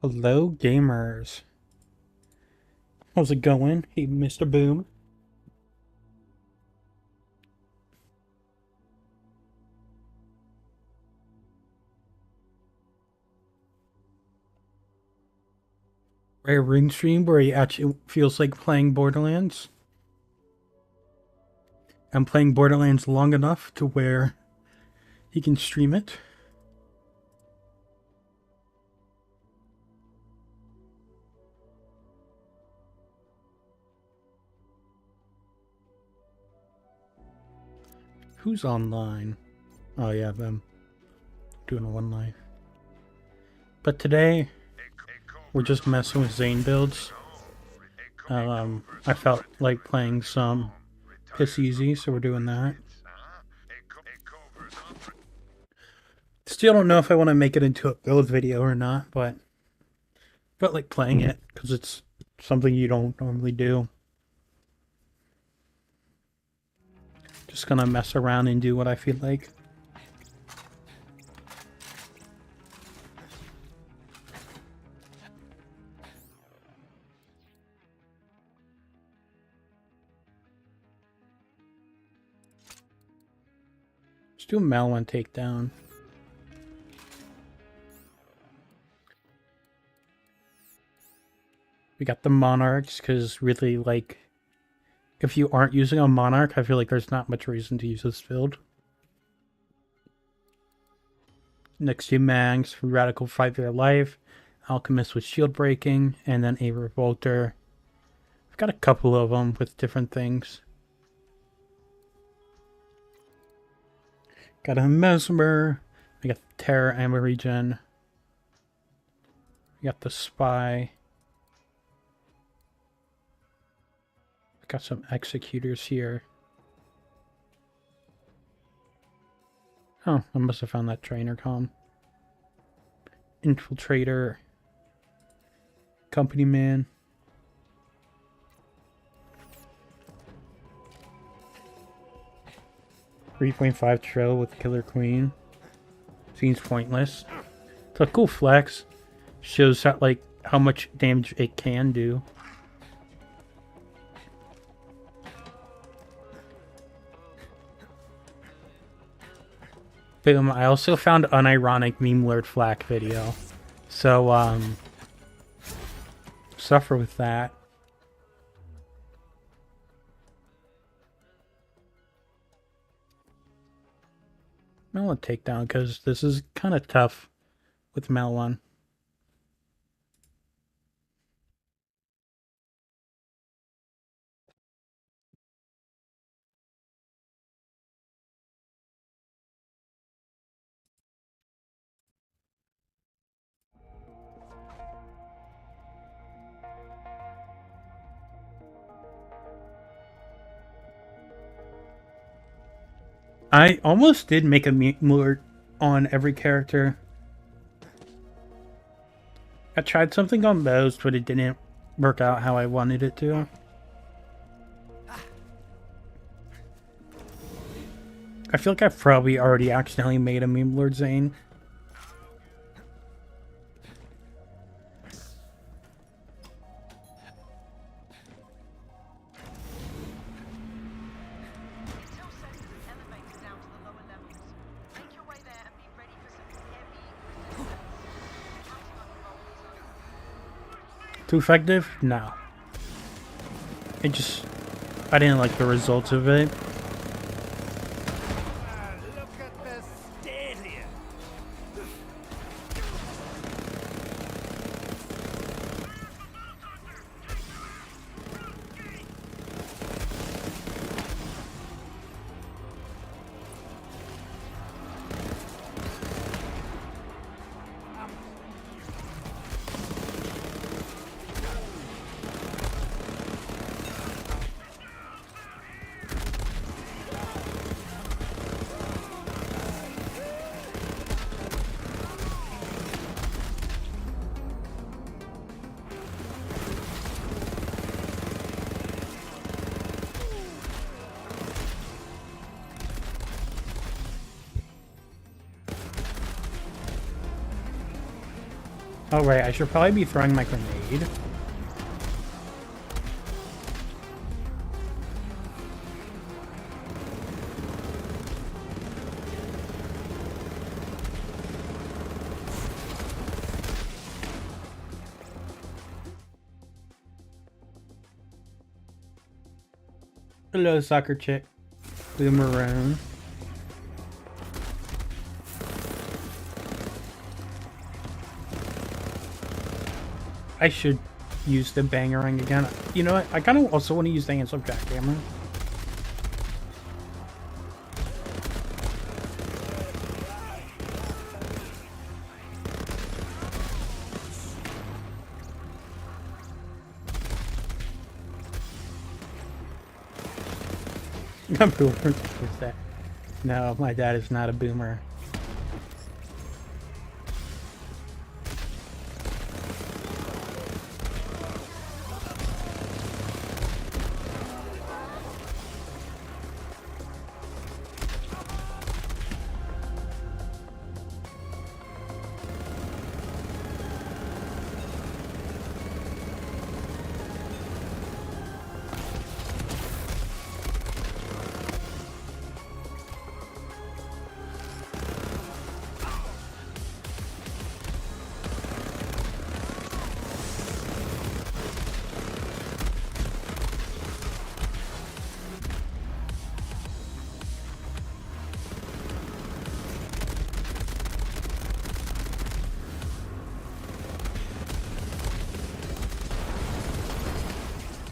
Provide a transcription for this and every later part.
Hello, gamers. How's it going? Hey, Mr. Boom. Rare ring stream where he actually feels like playing Borderlands. I'm playing Borderlands long enough to where he can stream it. Who's online? Oh yeah, them. Doing a one life. But today, we're just messing with Zane builds. I felt like playing some Piss Easy, so we're doing that. Still don't know if I want to make it into a build video or not, but felt like playing it because it's something you don't normally do. Just gonna mess around and do what I feel like. Let's do a Malwan takedown. We got the Monarchs, because really, like, if you aren't using a Monarch, I feel like there's not much reason to use this build. Next two Mags, Radical 5-year life, Alchemist with shield breaking, and then a Revolter. I've got a couple of them with different things. Got a Mesmer. I got the Terror Amber Regen. We got the Spy. Got some Executors here. Oh, I must have found that trainer com. Infiltrator. Company Man. .5 Trill with Killer Queen. Seems pointless. It's a cool flex. Shows how, like, how much damage it can do. Boom, I also found unironic meme lord Fl4k video. So, suffer with that. Malwan takedown, because this is kind of tough with Malwan. I almost did make a meme lord on every character. I tried something on those, but it didn't work out how I wanted it to. I feel like I've probably already accidentally made a meme lord Zane. Too effective? No. I didn't like the results of it. Look at this stadium. Oh right, I should probably be throwing my grenade. Hello, soccer chick. Boomerang. I should use the bangerang again. You know what? I kind of also want to use the hands-up jackhammer. Boomer is that? No, my dad is not a boomer.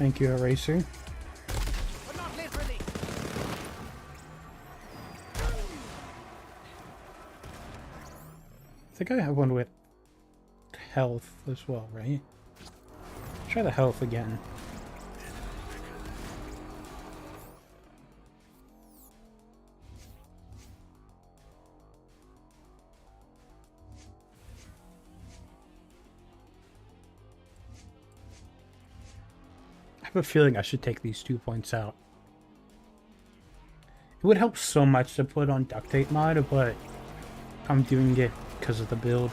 Thank you, Eraser. We're not literally. I think I have one with health as well, right? Try the health again. I have a feeling I should take these 2 points out. It would help so much to put on duct tape mod, but I'm doing it because of the build.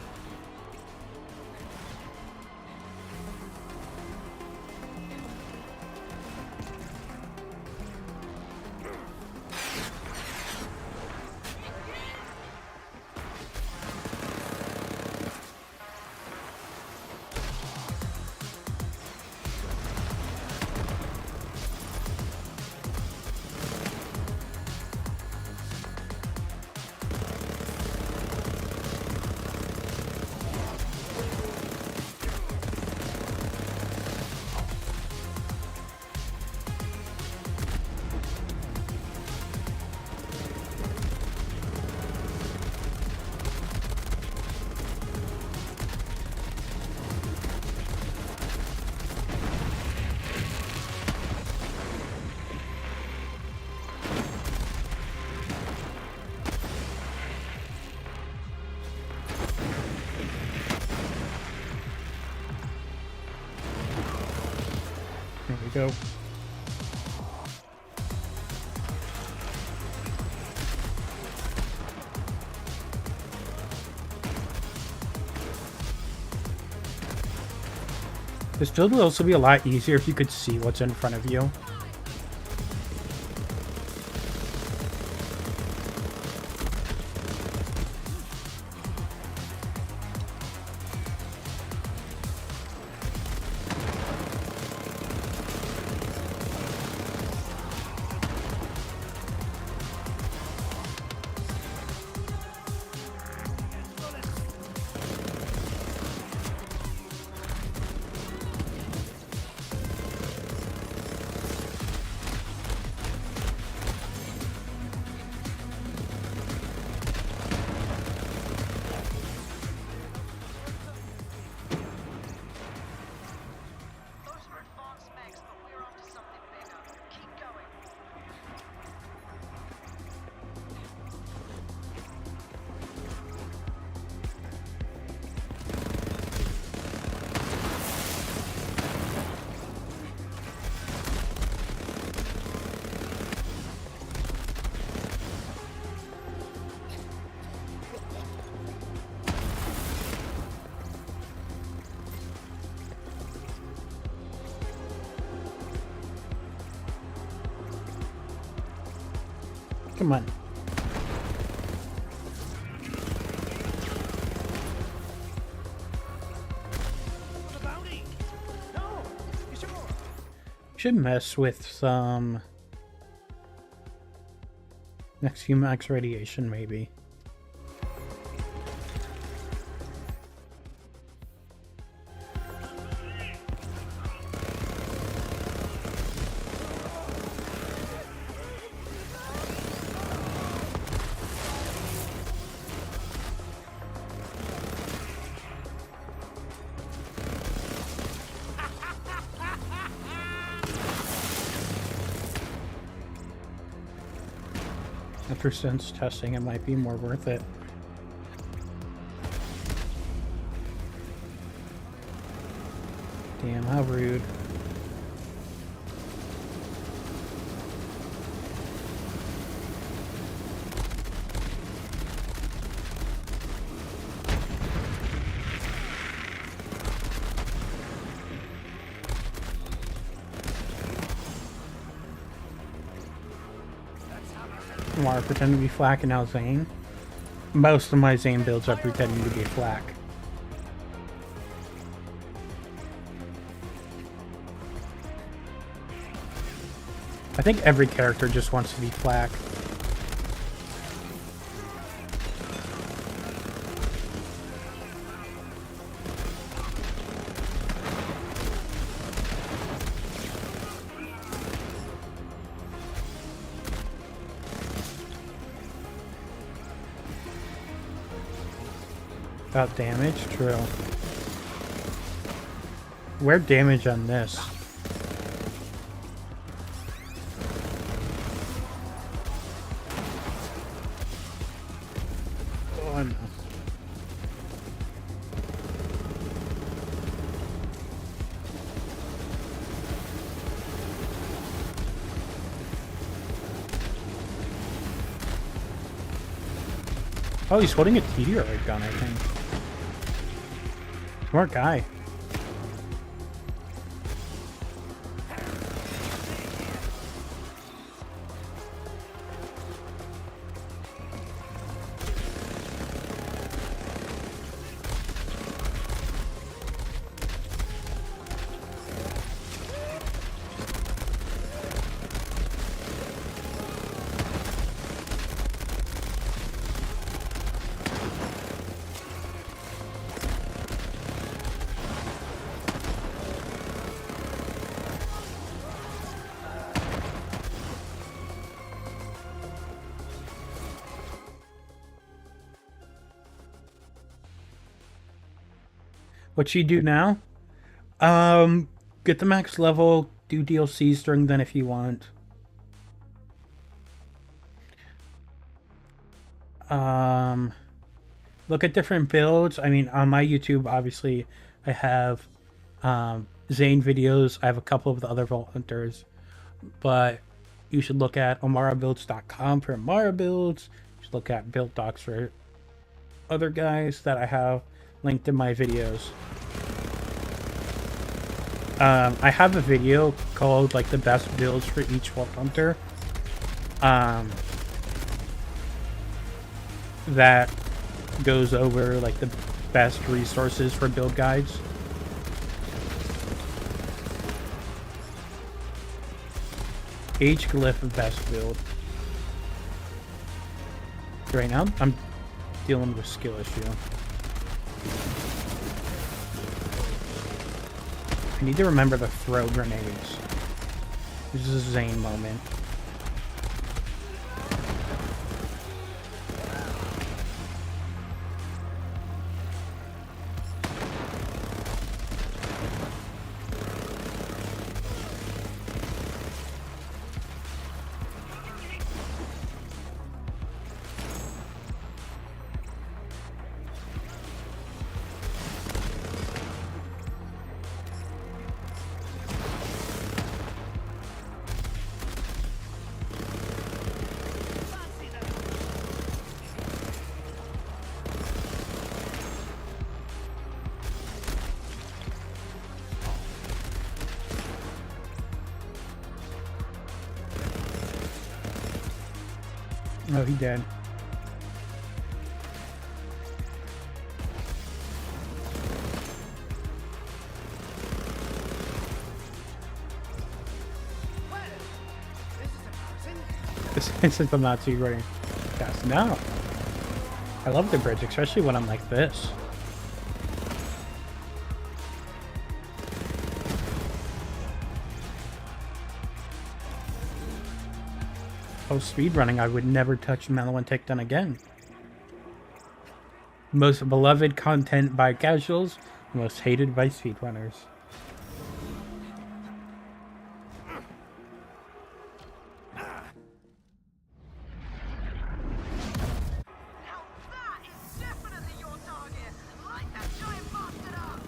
There we go. This build would also be a lot easier if you could see what's in front of you. Come on. For the bounty. No, you sure? Should mess with some next few max radiation, maybe. After sense testing, it might be more worth it. Damn, how rude. Want to pretend to be Fl4k and now Zane? Most of my Zane builds are pretending to be Fl4k. I think every character just wants to be Fl4k. About damage? True. Where damage on this? Oh no. Oh, he's holding a meteorite gun, I think. Smart guy. What you do now? Get the max level, do DLCs during then if you want. Look at different builds. I mean, on my YouTube, obviously, I have Zane videos. I have a couple of the other Vault Hunters. But you should look at omarabuilds.com for Omara builds. You should look at build docs for other guys that I have linked in my videos. I have a video called like the best builds for each Vault Hunter. That goes over like the best resources for build guides. H glyph of best build. Right now I'm dealing with skill issue. I need to remember to throw grenades. This is a Zane moment. No, he did. Well, this is embarrassing. This is the Nazi running fast. No. I love the bridge, especially when I'm like this. Oh, speedrunning, I would never touch Mellow and Takedown again. Most beloved content by casuals, most hated by speedrunners. Now that is definitely your target. Light that giant bastard up.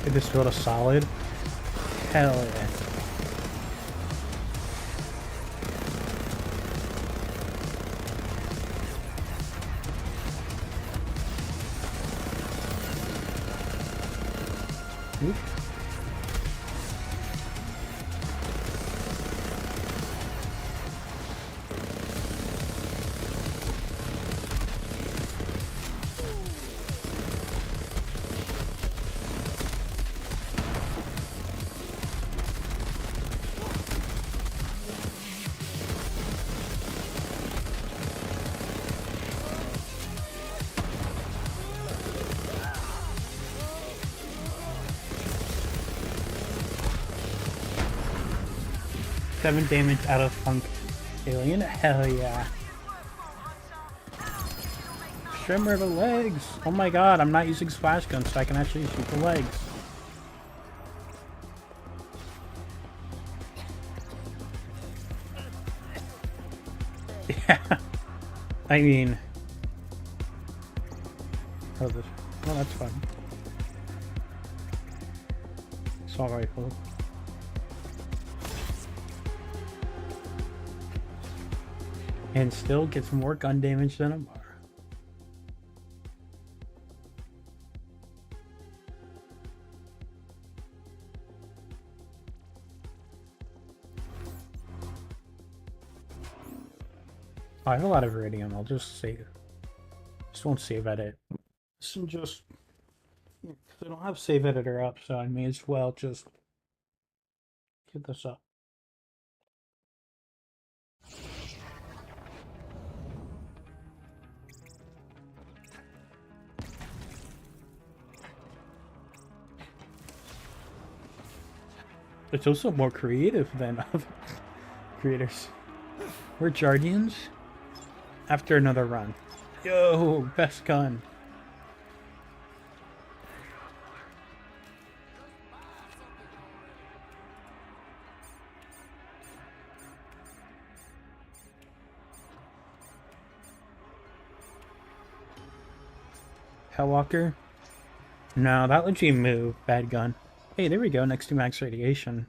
Did this feel a solid? Hell yeah. Oop. Seven damage out of Funk Alien. Hell yeah. Shimmer the legs. Oh my god, I'm not using splash guns, so I can actually shoot the legs. Yeah. I mean. Oh, this. Well, that's fun. Assault rifle. And still gets more gun damage than a bar. I have a lot of iridium. I'll just save. Just won't save edit. This is just. I don't have save editor up, so I may as well just get this up. It's also more creative than other creators. We're Jardians after another run. Yo, best gun. Hellwalker? No, that lets you move. Bad gun. Hey, there we go, next to max radiation.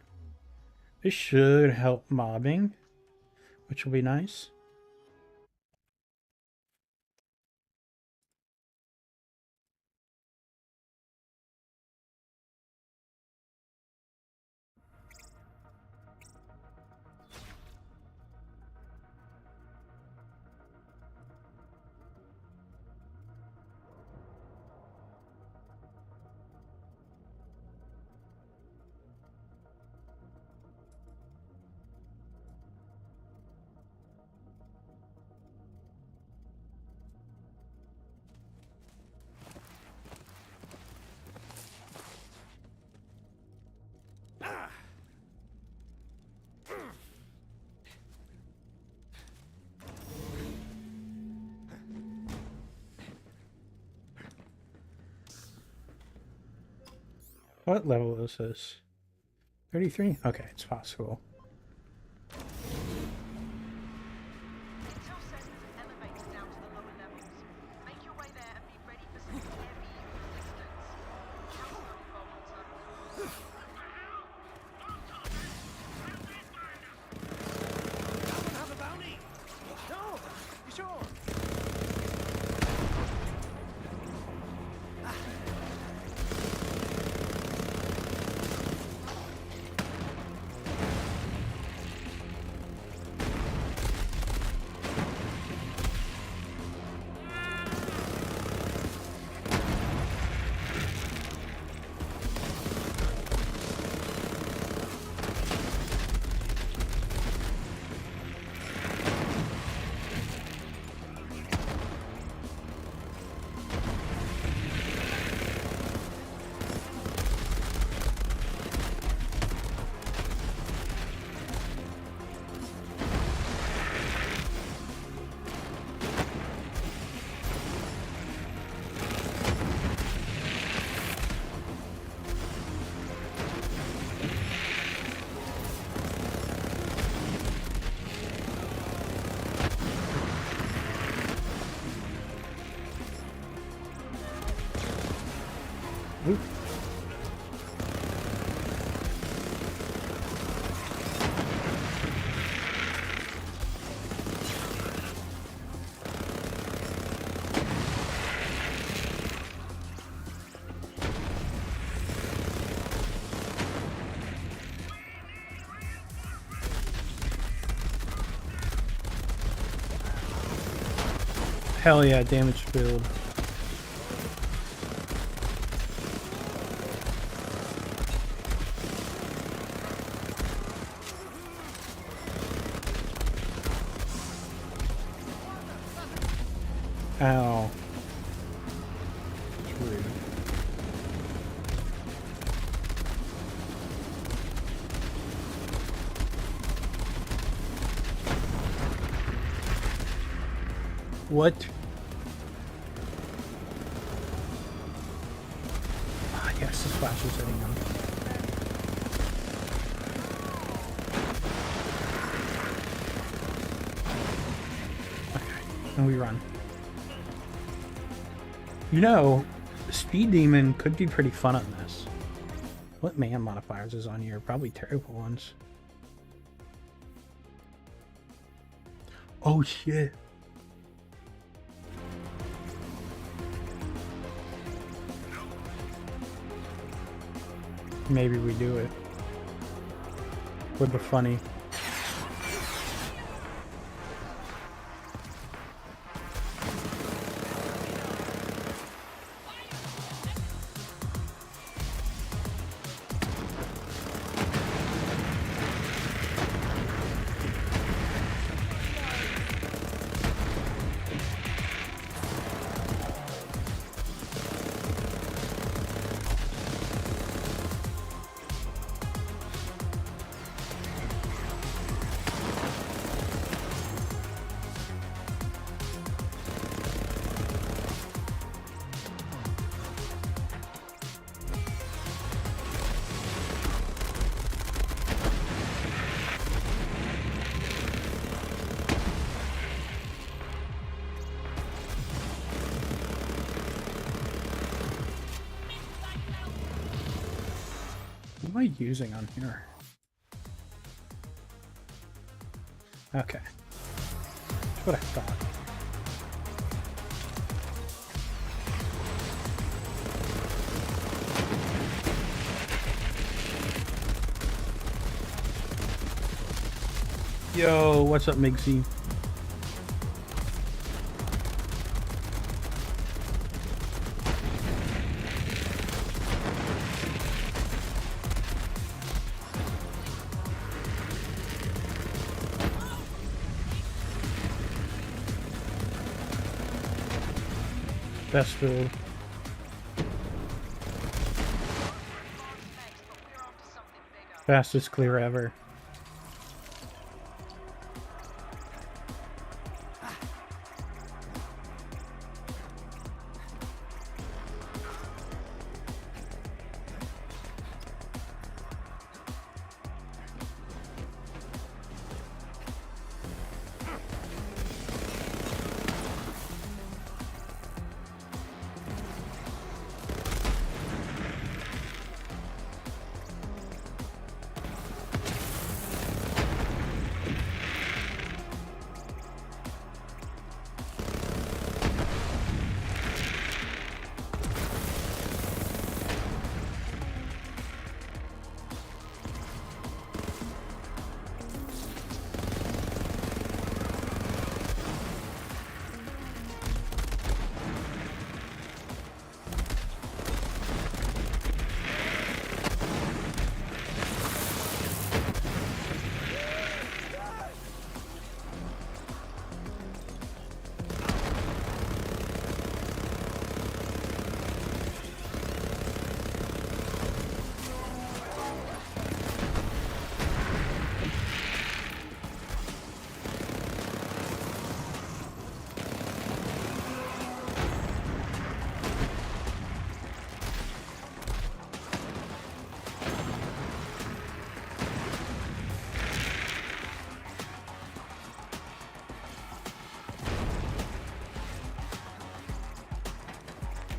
This should help mobbing, which will be nice. What level is this? 33? Okay, it's possible. Intel says there's an elevator down to the lower levels. Make your way there and be ready for some heavy resistance. Counter Volta. Have a bounty. No, you sure? Hell yeah, damage build. Ow. That's rude. What? Ah, yes, the flash is hitting him. Okay, and we run. You know, Speed Demon could be pretty fun on this. What man modifiers is on here? Probably terrible ones. Oh shit. Maybe we do it. Would be funny. What am I using on here? Okay. That's what I thought. Yo, what's up, Migsy? Best build. Next, but we're after something bigger. Fastest clear ever.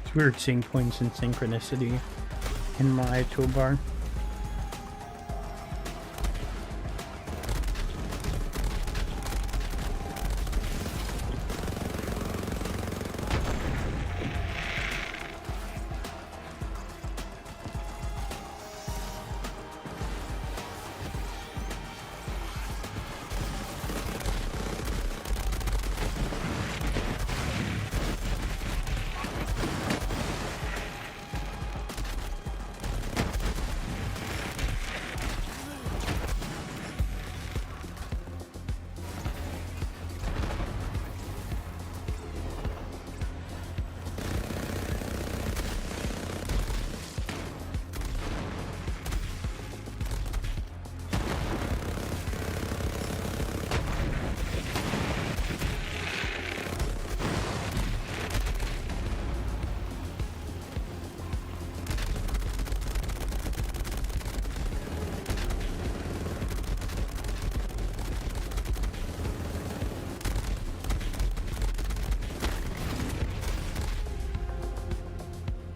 It's weird seeing points in synchronicity in my toolbar.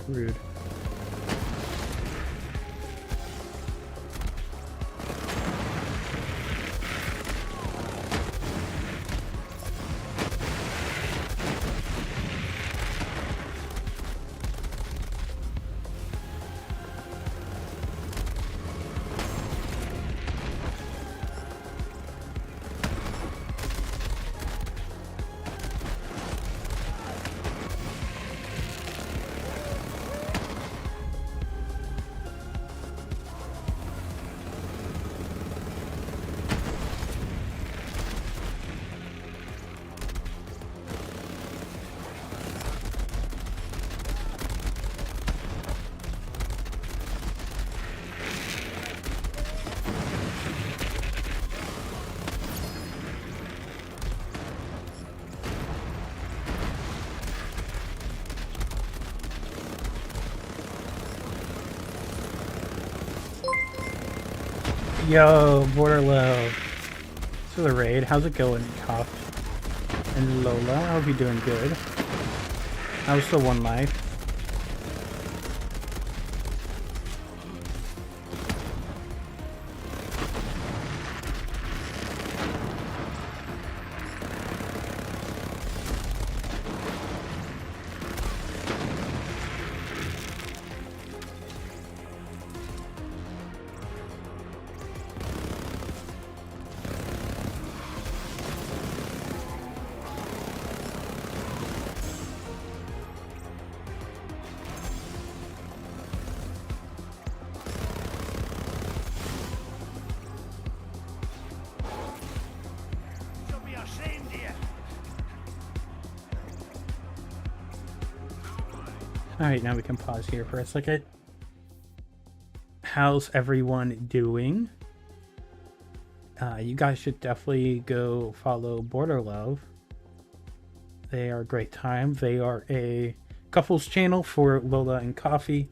Rude. Yo, Border Love. To the raid. How's it going, Cop? And Lola, I hope you're doing good. That was the one life. Should be ashamed here. Alright, now we can pause here for a second. How's everyone doing? You guys should definitely go follow Border Love. They are a great time. They are a couples channel for Lola and Coffee.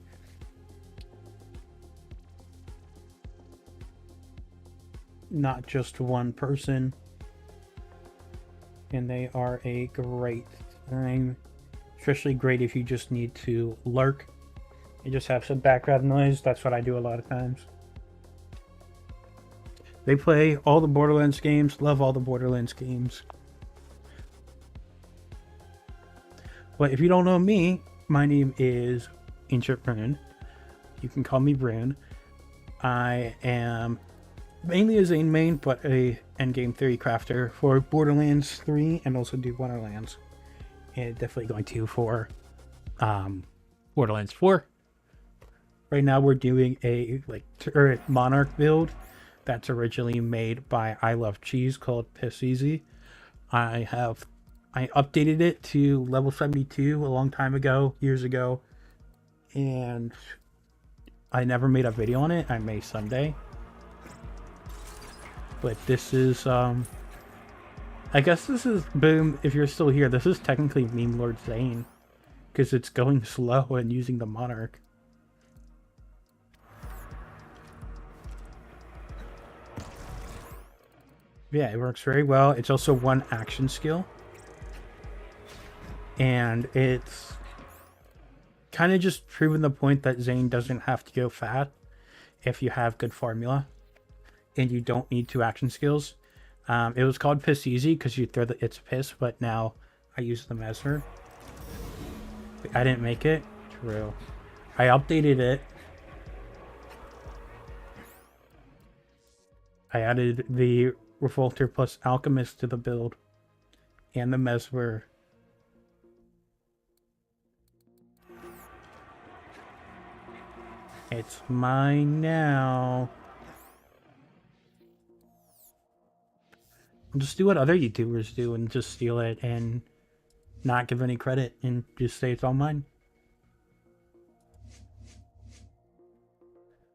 Not just one person. And they are a great time. Especially great if you just need to lurk. You just have some background noise. That's what I do a lot of times. They play all the Borderlands games. Love all the Borderlands games. But if you don't know me, my name is Ancient Brand. You can call me Brand. I am mainly a Zane main, but a endgame theory crafter for Borderlands 3 and also do Wonderlands. And definitely going to for Borderlands 4. Right now we're doing a turret monarch build that's originally made by I Love Cheese called Piss Easy. I updated it to level 72 a long time ago, years ago, and I never made a video on it. I may someday. But this is I guess this is, boom, if you're still here, this is technically Meme Lord Zane. Because it's going slow and using the Monarch. Yeah, it works very well. It's also one action skill. And it's kind of just proving the point that Zane doesn't have to go fast if you have good formula. And you don't need two action skills. It was called Piss Easy because you throw it's piss, but now I use the Mesmer. I didn't make it. True. I updated it. I added the Revolter plus Alchemist to the build. And the Mesmer. It's mine now. Just do what other YouTubers do and just steal it and not give any credit and just say it's all mine.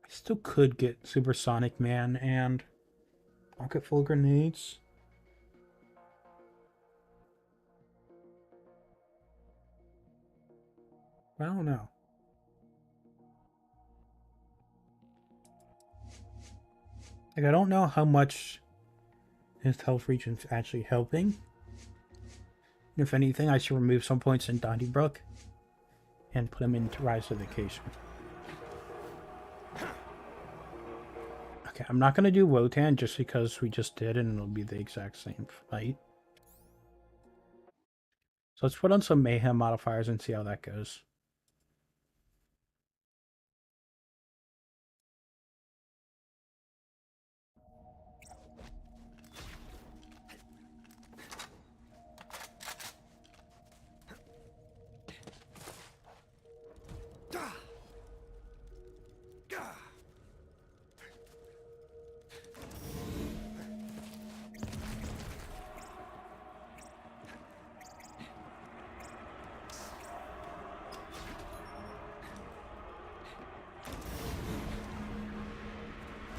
I still could get Supersonic Man and Pocket Full of Grenades. I don't know. Like, I don't know how much his health region's actually helping. If anything, I should remove some points in Donnybrook and put him into Rise of the Occasion. Okay, I'm not going to do Wotan just because we just did and it'll be the exact same fight. So let's put on some Mayhem modifiers and see how that goes.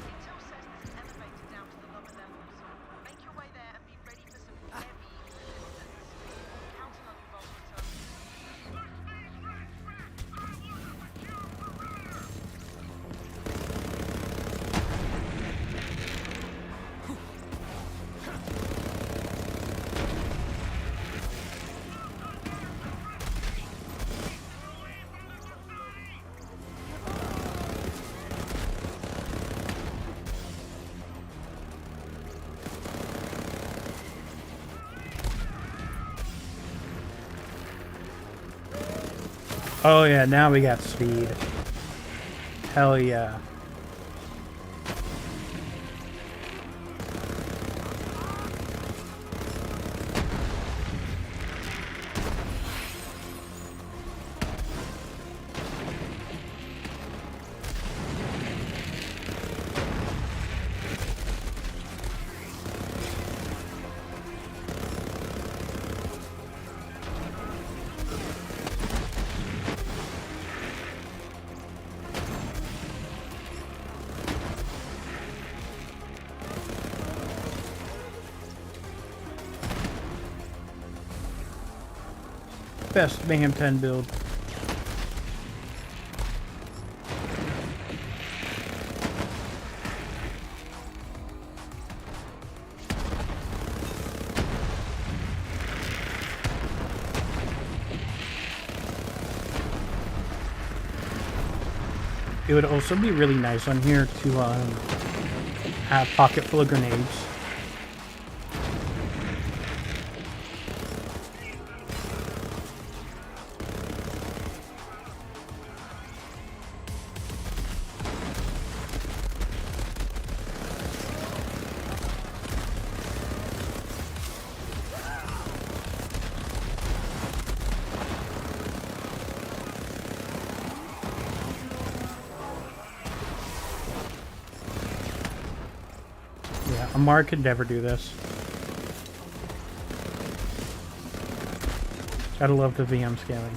Intel says there's an elevator down to the lower levels. Make your way there and be ready for some heavy resistance. Counting on you, Volta. Oh yeah, now we got speed. Hell yeah. Best Mayhem 10 build. It would also be really nice on here to have pocket full of grenades. Yeah, Amar could never do this. Gotta love the VM scaling.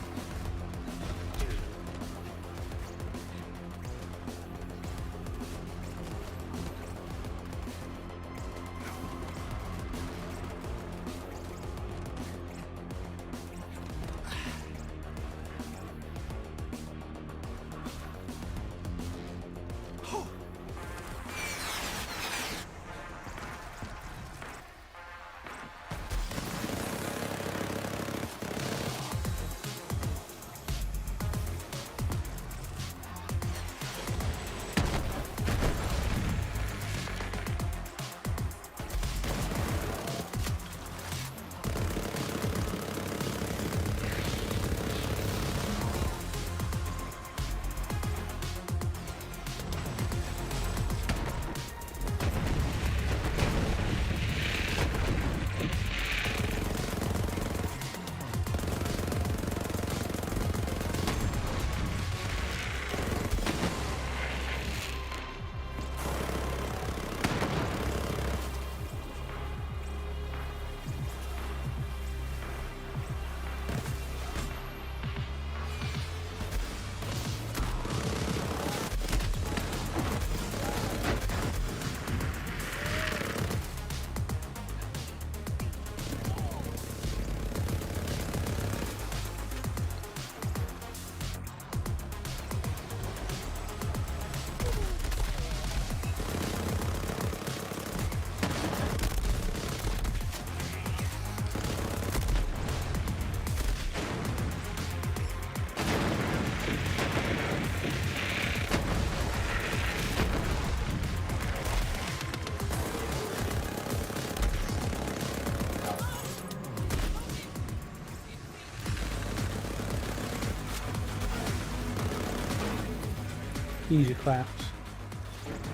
Easy claps.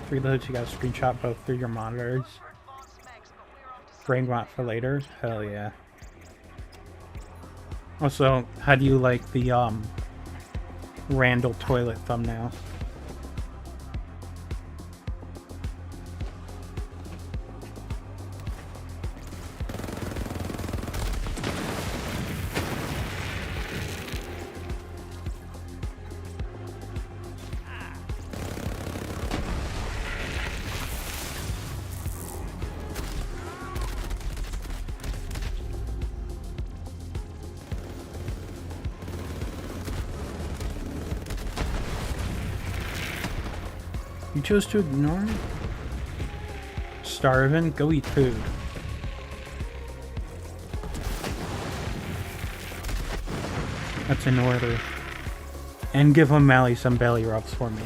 Reloads, you gotta screenshot both through your monitors. Brain rot for later. Hell yeah. Also, how do you like the Randall toilet thumbnail? You chose to ignore it? Starving? Go eat food. That's in order. And give O'Malley some belly rubs for me.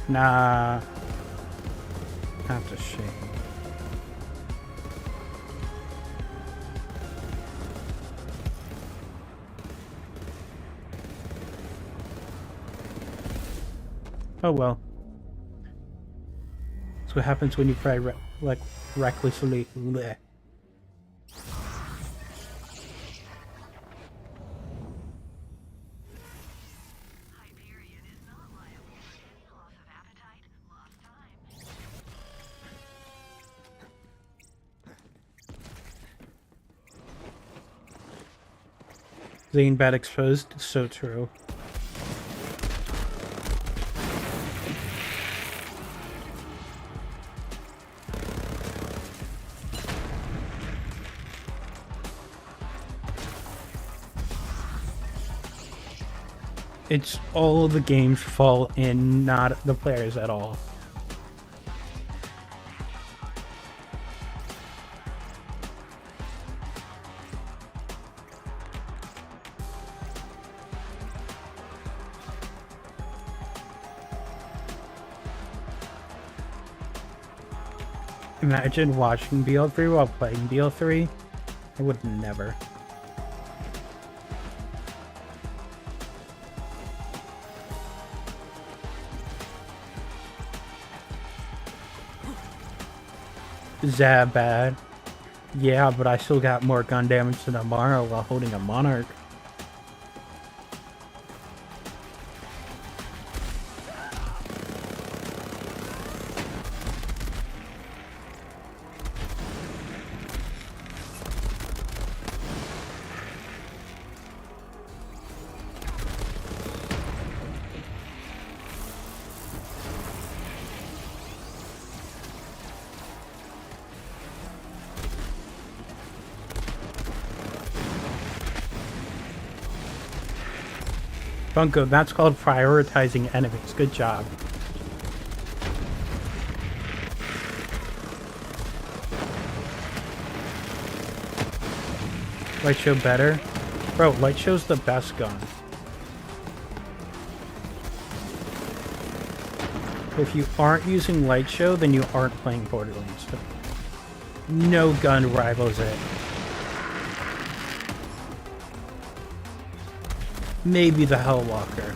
Nah. That's a shame. Oh well. That's what happens when you try recklessly. Bleh. Zane bad exposed? So true. It's all the game's fault and not the players at all. Imagine watching BL3 while playing BL3. I would never. That bad. Yeah, but I still got more gun damage than Amara while holding a Monarch. Funko, that's called prioritizing enemies. Good job. Light show better? Bro, light show's the best gun. If you aren't using light show, then you aren't playing Borderlands. No gun rivals it. Maybe the Hellwalker.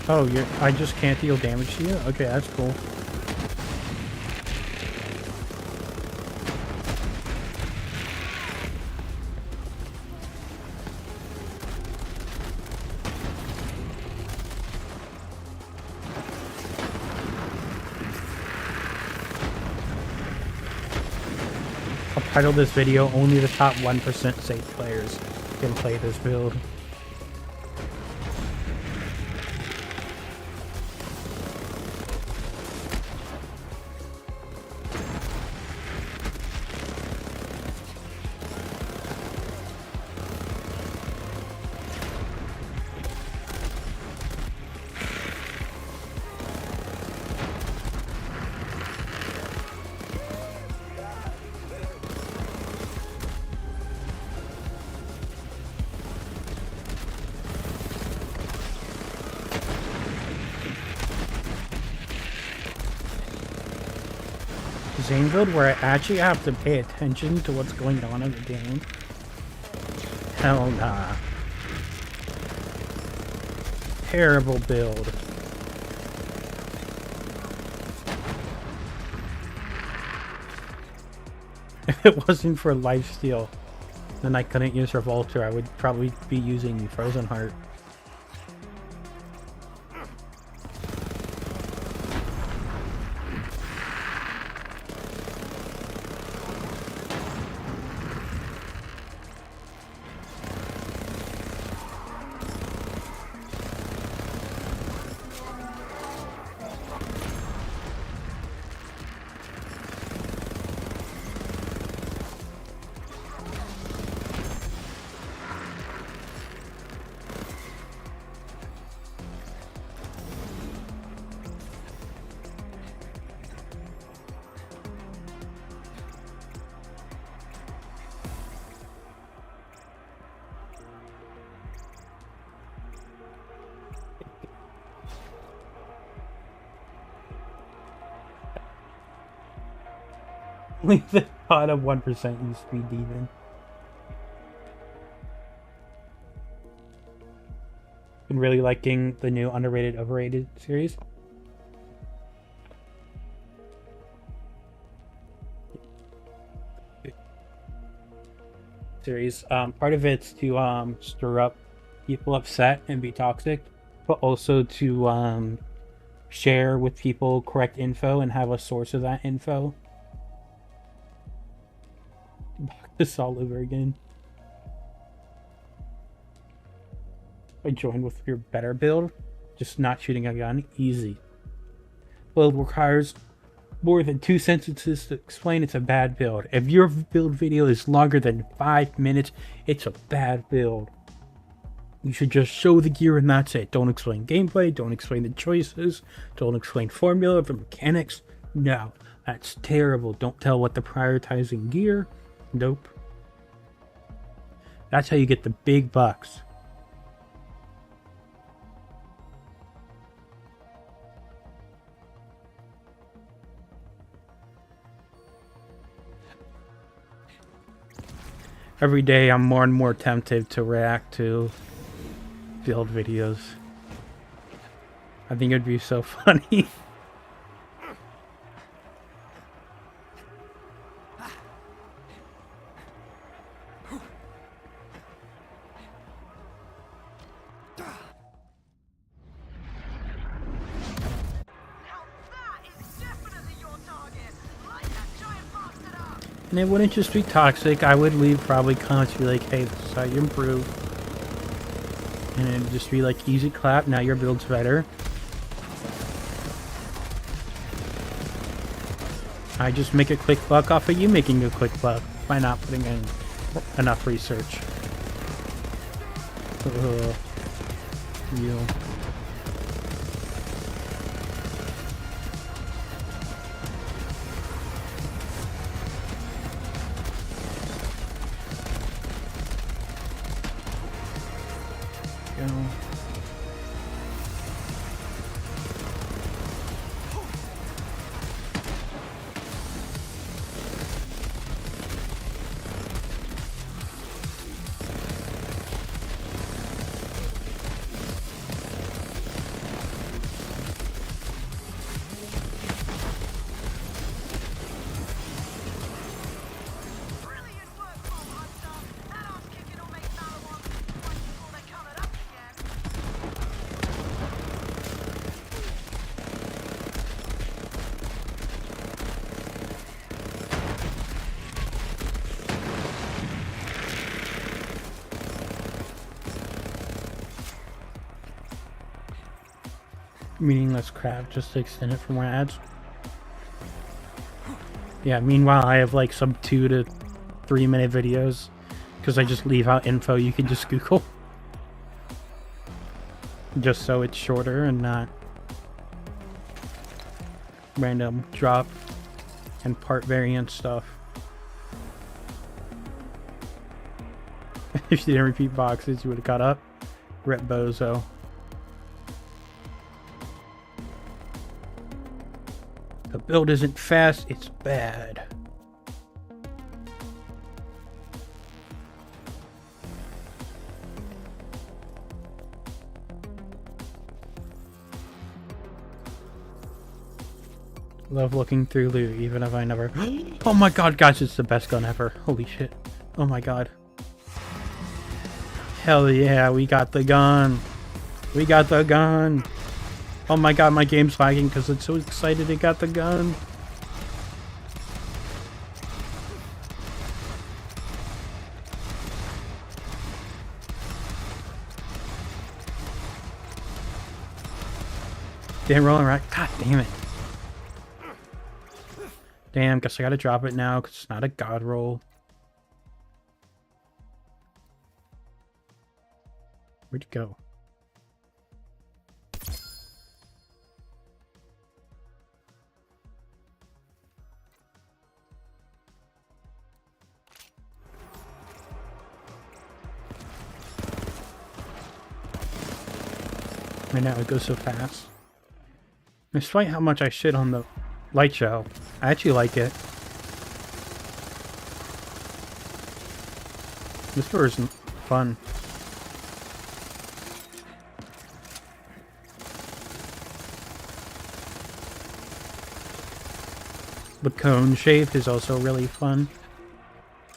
Oh, I just can't deal damage to you? Okay, that's cool. I'll title this video, only the top 1% safe players can play this build. Zane build where I actually have to pay attention to what's going on in the game? Hell nah. Terrible build. If it wasn't for lifesteal, then I couldn't use Revolter. I would probably be using Frozen Heart. Leave the thought of 1% use Speed Demon. Been really liking the new Underrated Overrated series. Part of it's to stir up people upset and be toxic, but also to share with people correct info and have a source of that info. This all over again. I joined with your better build, just not shooting a gun, easy. Build requires more than 2 sentences to explain it's a bad build. If your build video is longer than 5 minutes, it's a bad build. You should just show the gear and that's it. Don't explain gameplay, don't explain the choices, don't explain formula, the mechanics. No, that's terrible. Don't tell what the prioritizing gear. Nope. That's how you get the big bucks. Every day I'm more and more tempted to react to build videos. I think it'd be so funny. And it wouldn't just be toxic. I would leave probably comments be like, hey, this is how you improve. And it'd just be like, easy clap, now your build's better. I just make a quick buck off of you making a quick buck by not putting in enough research. You. Meaningless crap just to extend it for more ads. Yeah, meanwhile I have like some 2 to 3 minute videos because I just leave out info you can just Google. Just so it's shorter and not random drop and part variant stuff. If you didn't repeat boxes, you would have caught up. Rip bozo. The build isn't fast, it's bad. Love looking through loot, even if I never... Oh my god, guys, it's the best gun ever. Holy shit. Oh my god. Hell yeah, we got the gun. We got the gun. Oh my god, my game's lagging because it's so excited it got the gun. Damn, rolling right. God damn it. Damn, guess I gotta drop it now because it's not a god roll. Where'd you go? Right now it goes so fast. Despite how much I shit on the light show, I actually like it. This tour is fun. The cone shape is also really fun.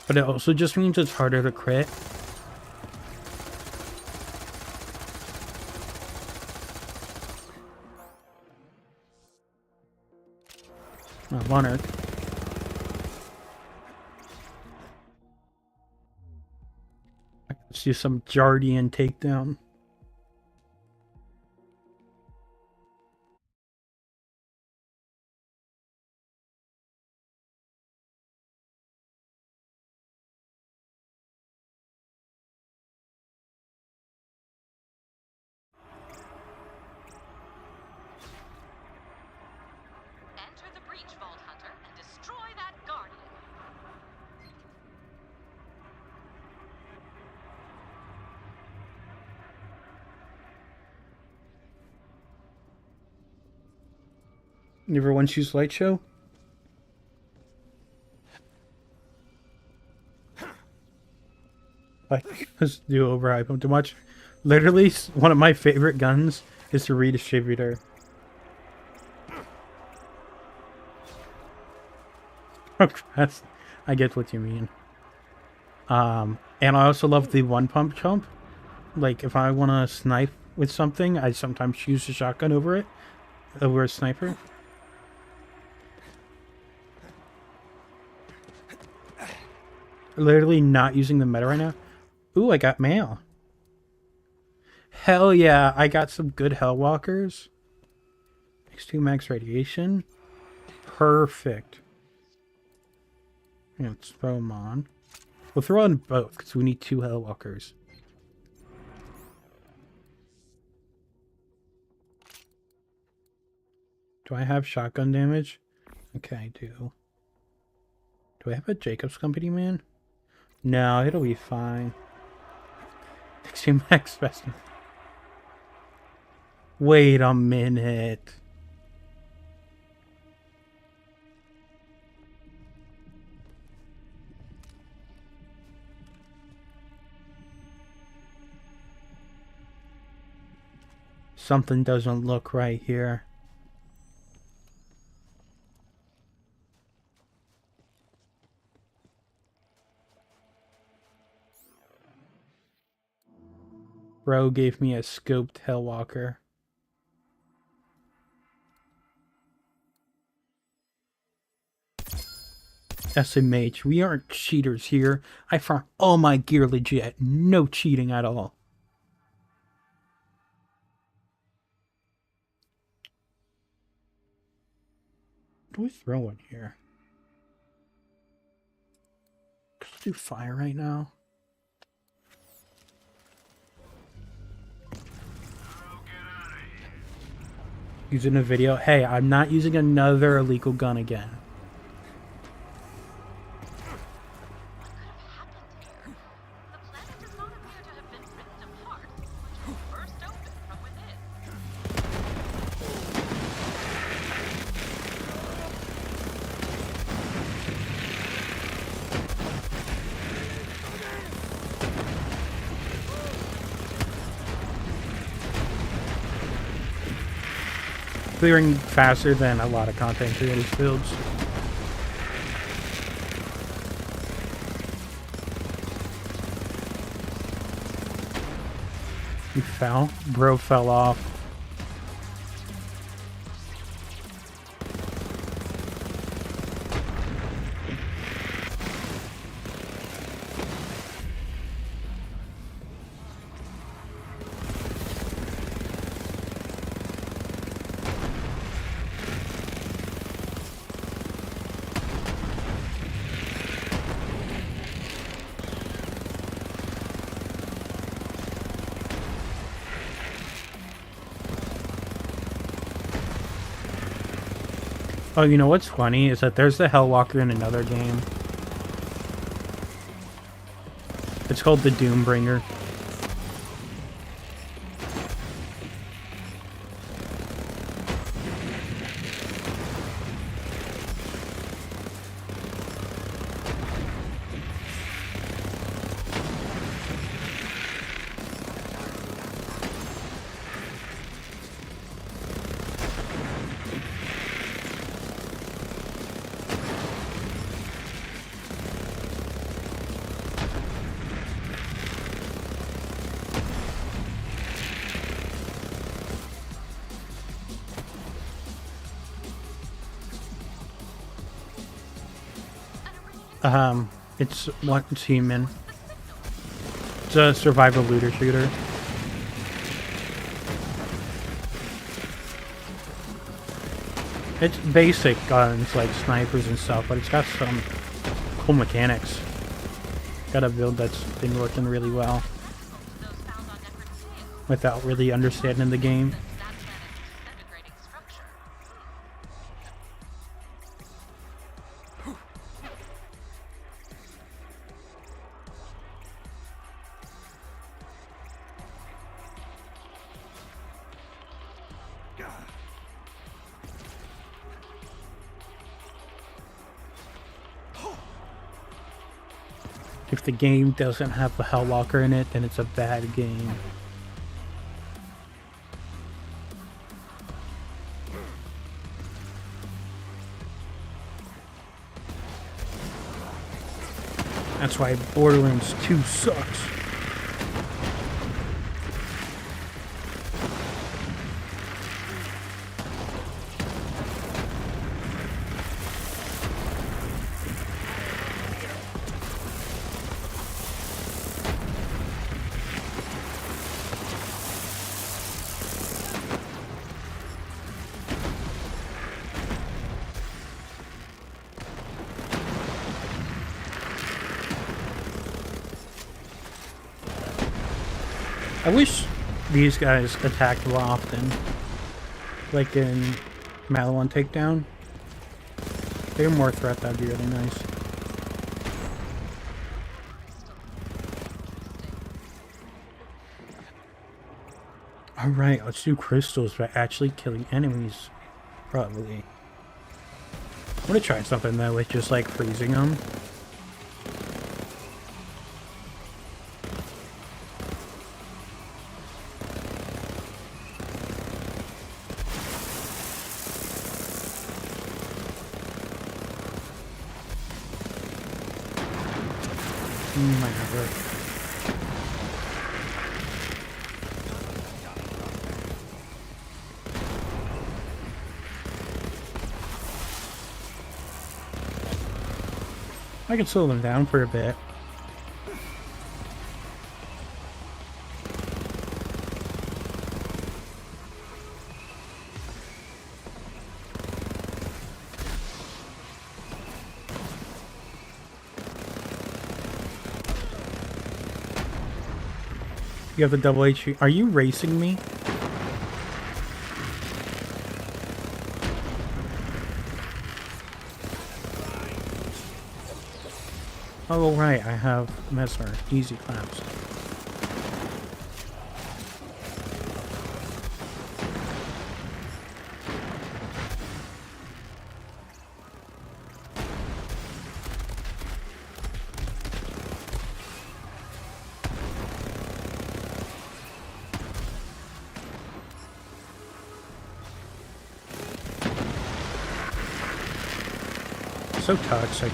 But it also just means it's harder to crit. Oh, Monarch. Let's do some Jardian takedown. Enter the breach, Vault Hunter, and destroy that Guardian. You ever once used light show? Like, let's do overhype them too much. Literally, one of my favorite guns is the redistributor. That's, I get what you mean. And I also love the one pump chump. Like, if I want to snipe with something, I sometimes choose a shotgun over it, over a sniper. Literally not using the meta right now. Ooh, I got mail. Hell yeah, I got some good Hellwalkers. X2 max radiation. Perfect. Yeah, let's throw them on. We'll throw on both because we need 2 Hellwalkers. Do I have shotgun damage? Okay, I do. Do I have a Jacob's Company man? No, it'll be fine. Extreme max specimen. Wait a minute. Something doesn't look right here. Bro gave me a scoped Hellwalker. SMH, we aren't cheaters here. I found all my gear legit. No cheating at all. What do we throw in here? Let's do fire right now. Using a video. Hey, I'm not using another illegal gun again. What could have happened here? The planet does not appear to have been ripped apart, but burst open from within. clearing faster than a lot of content creators builds. He fell? Bro fell off. Oh, you know what's funny is that there's the Hellwalker in another game. It's called the Doombringer. It's human. It's a survival looter shooter. It's basic guns like snipers and stuff, but it's got some cool mechanics. Got a build that's been working really well without really understanding the game. If the game doesn't have the Hellwalker in it, then it's a bad game. That's why Borderlands 2 sucks. I wish these guys attacked more often, like in Malawan Takedown. If they're more threat, that'd be really nice. Alright, let's do crystals by actually killing enemies, probably. I'm gonna try something though with just like freezing them. Might not work. I can slow them down for a bit. You have the double HP. Are you racing me? Oh, right. I have Mesmer. Easy claps. so toxic.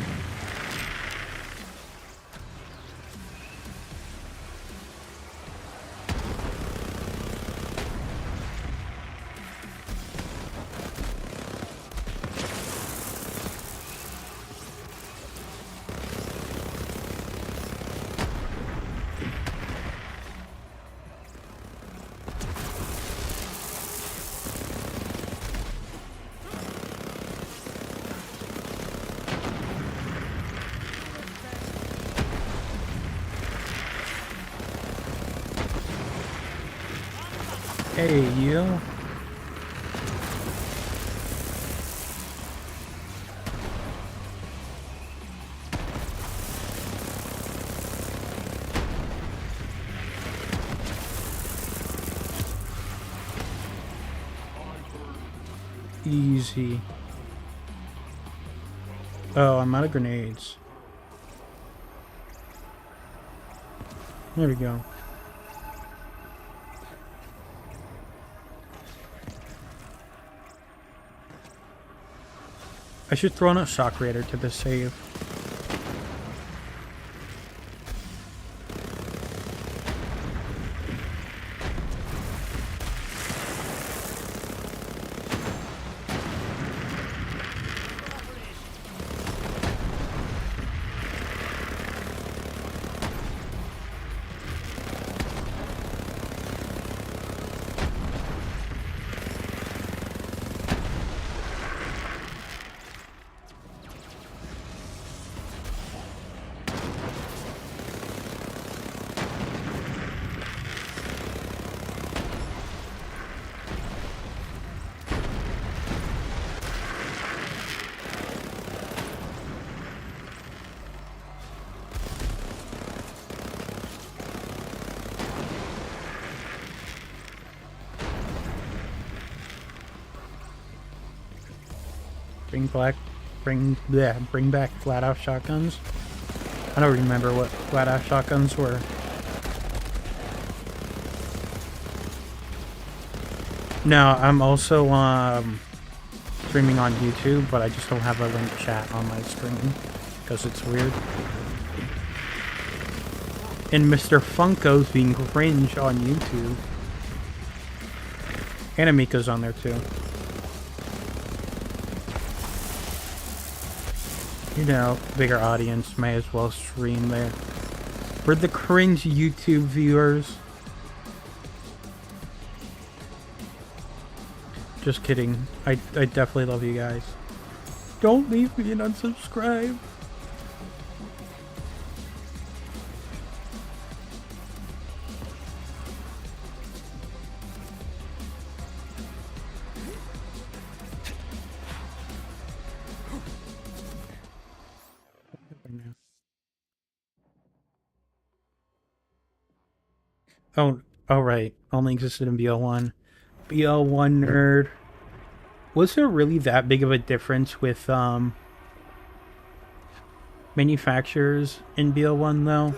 Hey, you. Easy. Oh, I'm out of grenades. There we go. I should throw in a shock raider to the save. Bring back flat-out shotguns. I don't remember what flat-out shotguns were. No, I'm also streaming on YouTube, but I just don't have a link chat on my screen because it's weird. And Mr. Funko's being cringe on YouTube. And Amika's on there too. You know, bigger audience, may as well stream there. We're the cringe YouTube viewers. Just kidding. I definitely love you guys. Don't leave me and unsubscribe. Oh right. Only existed in BL1. BL1 nerd. Was there really that big of a difference with manufacturers in BL1 though?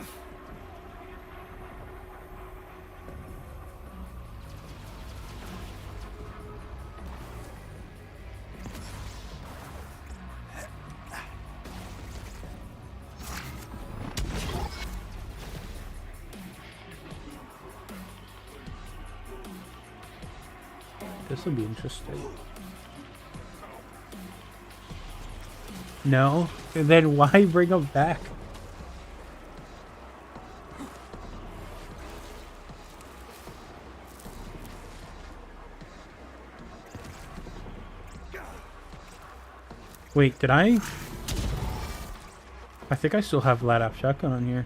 This will be interesting. No? Then why bring them back? Wait, did I think I still have flat-out shotgun on here.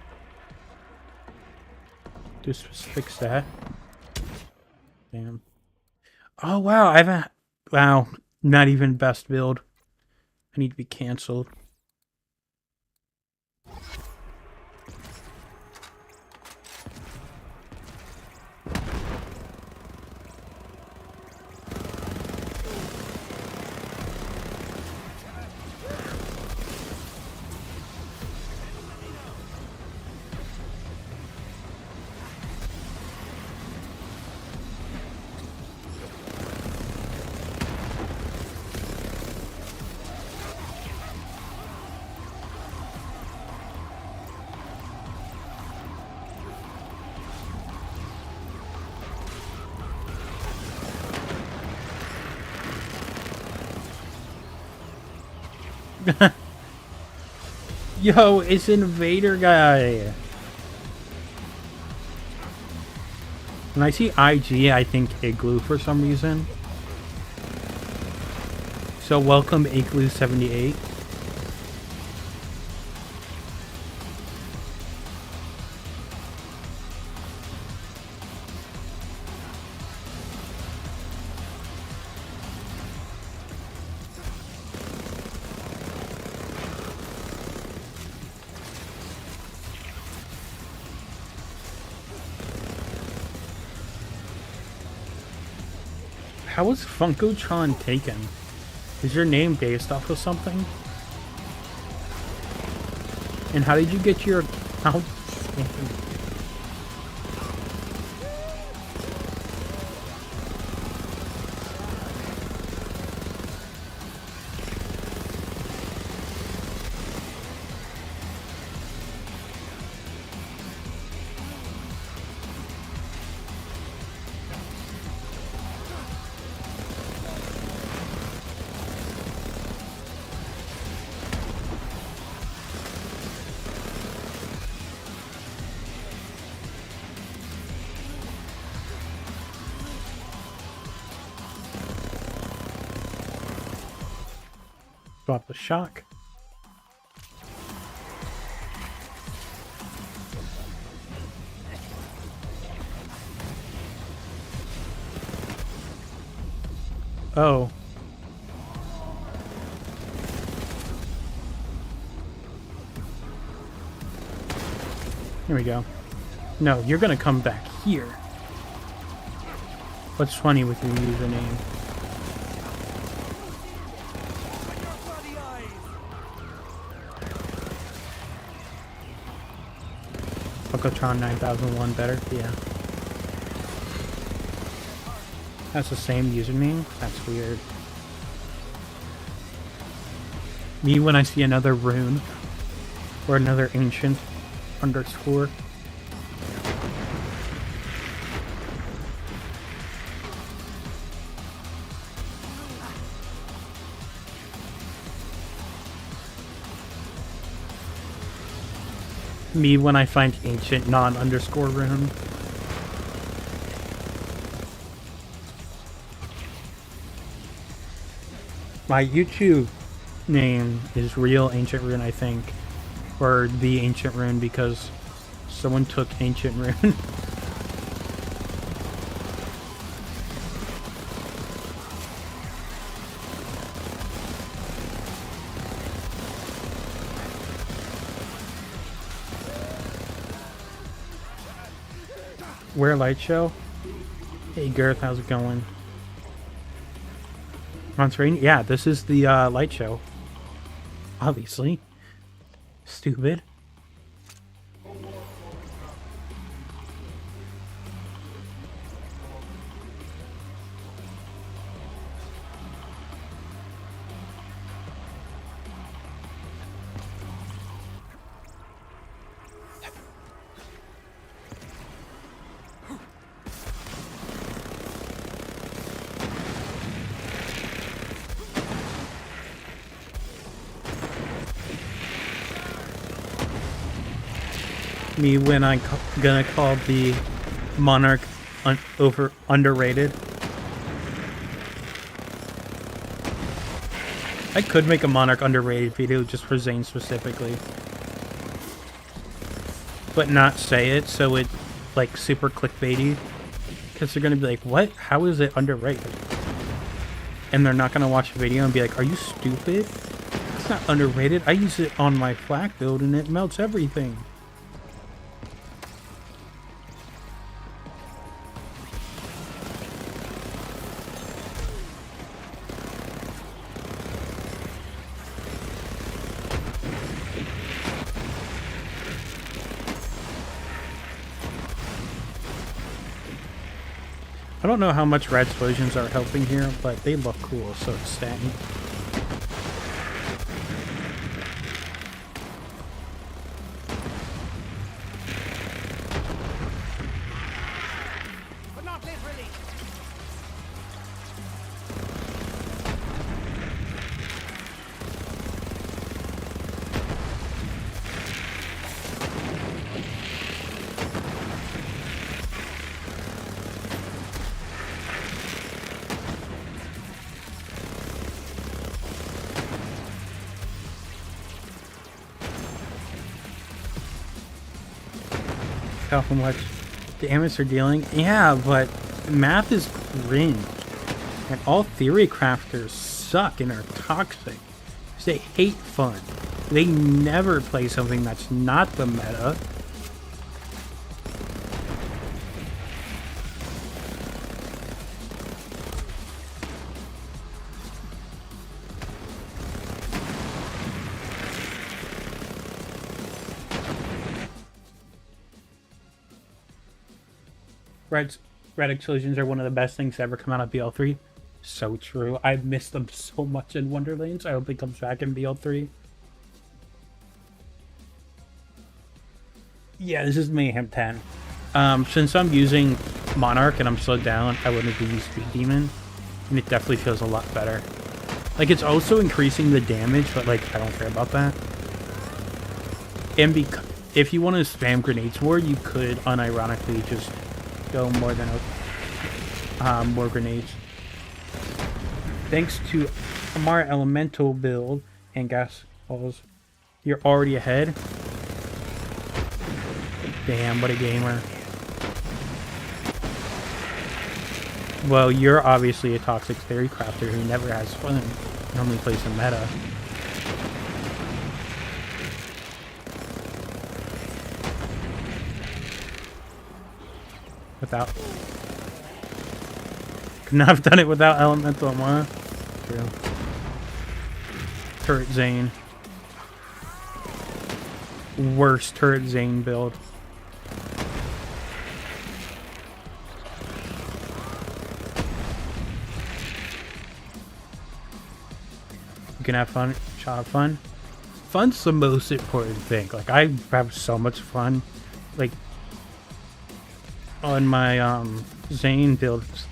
Just fix that. Damn. Oh wow, wow, not even best build. I need to be cancelled. Yo, it's Invader Guy. When I see IG, I think Igloo for some reason. So welcome Igloo78. How was Funkotron taken? Is your name based off of something? And how did you get your account? Drop the shock. Oh. Here we go. No, you're gonna come back here. What's funny with your username? Funkotron 9001 better? Yeah. That's the same username? That's weird. Me when I see another rune. Or another ancient underscore. Me when I find ancient non-underscore rune. My YouTube name is Real Ancient Rune, I think. Or The Ancient Rune, because someone took Ancient Rune. Where light show? Hey Gareth, how's it going? On screen? Yeah, this is the light show. Obviously. Stupid. Me when I'm gonna call the Monarch underrated. I could make a Monarch underrated video just for Zane specifically, but not say it so it like super clickbaity, because they're gonna be like, what? How is it underrated? And they're not gonna watch the video and be like, are you stupid? It's not underrated. I use it on my Fl4k build and it melts everything. I don't know how much red explosions are helping here, but they look cool, so it's staying. But not literally. how much damage they're dealing. Yeah, but math is cringe. And all theory crafters suck and are toxic. They hate fun. They never play something that's not the meta. Red explosions are one of the best things to ever come out of BL3. So true. I miss them so much in Wonderlands. I hope it comes back in BL3. Yeah, this is Mayhem 10. Since I'm using Monarch and I'm slowed down, I wanted to use Speed Demon. And it definitely feels a lot better. Like, it's also increasing the damage, but, like, I don't care about that. And if you want to spam grenades more, you could unironically just go more than more grenades. Thanks to Amara Elemental build and gas balls, you're already ahead. Damn, what a gamer. Well, you're obviously a toxic theory crafter who never has fun. Normally plays the meta. Without... Could not have done it without Elemental Amara. True. Turret Zane. Worst Turret Zane build. You can have fun. Shot of fun. Fun's the most important thing. Like, I have so much fun. Like, on my Zane builds,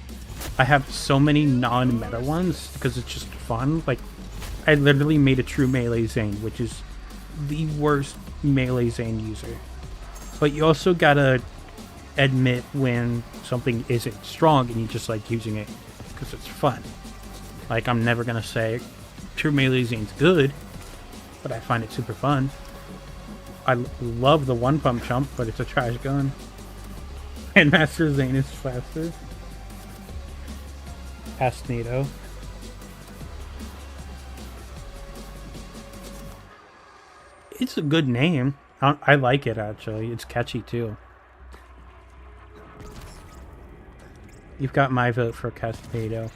I have so many non-meta ones because it's just fun. Like, I literally made a true melee Zane, which is the worst melee Zane user. But you also gotta admit when something isn't strong and you just like using it because it's fun. Like, I'm never gonna say true melee Zane's good, but I find it super fun. I love the one pump jump, but it's a trash gun. And Master Zane is faster. Past NATO. It's a good name. I like it, actually. It's catchy, too. You've got my vote for Cascado.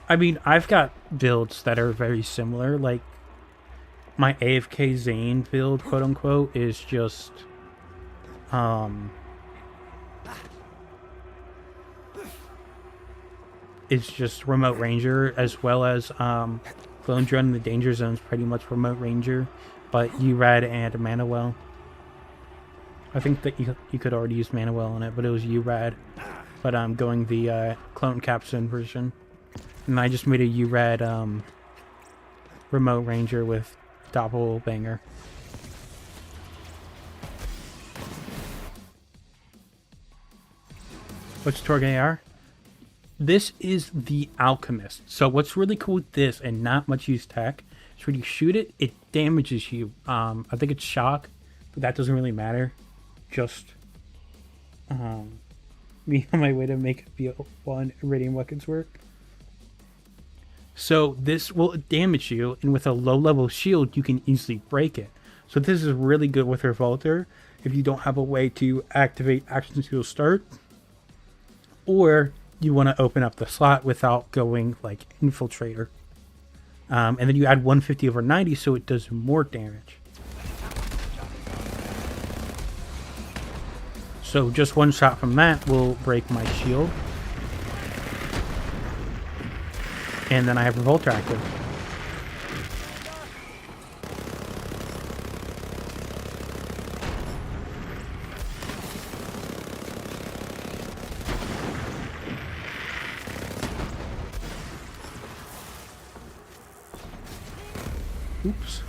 I mean, I've got builds that are very similar. Like, my AFK Zane build, quote-unquote, is just... It's just Remote Ranger, as well as Clone Drone in the Danger Zone is pretty much Remote Ranger, but URAD and Manuel. I think that you could already use Manuel on it, but it was URAD. But I'm going the Clone Captain version. And I just made a URAD Remote Ranger with Doppelbanger. What's Torg AR? This is the Alchemist. So what's really cool with this and not much use tech is when you shoot it, it damages you. I think it's shock, but that doesn't really matter. Just me on my way to make BL1 Iridium weapons work. So this will damage you, and with a low level shield, you can easily break it. So this is really good with Revolter if you don't have a way to activate action skill start, or you want to open up the slot without going like Infiltrator. And then you add 150 over 90 so it does more damage. So just one shot from that will break my shield. And then I have Revolter active. Oops.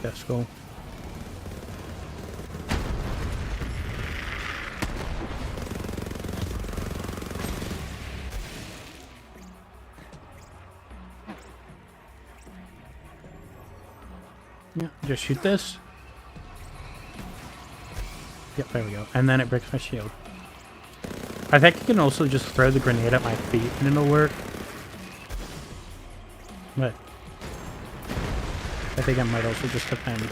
Let's go. Yeah, just shoot this. Yep, there we go. And then it breaks my shield. I think you can also just throw the grenade at my feet and it'll work. But I think it might also just depend.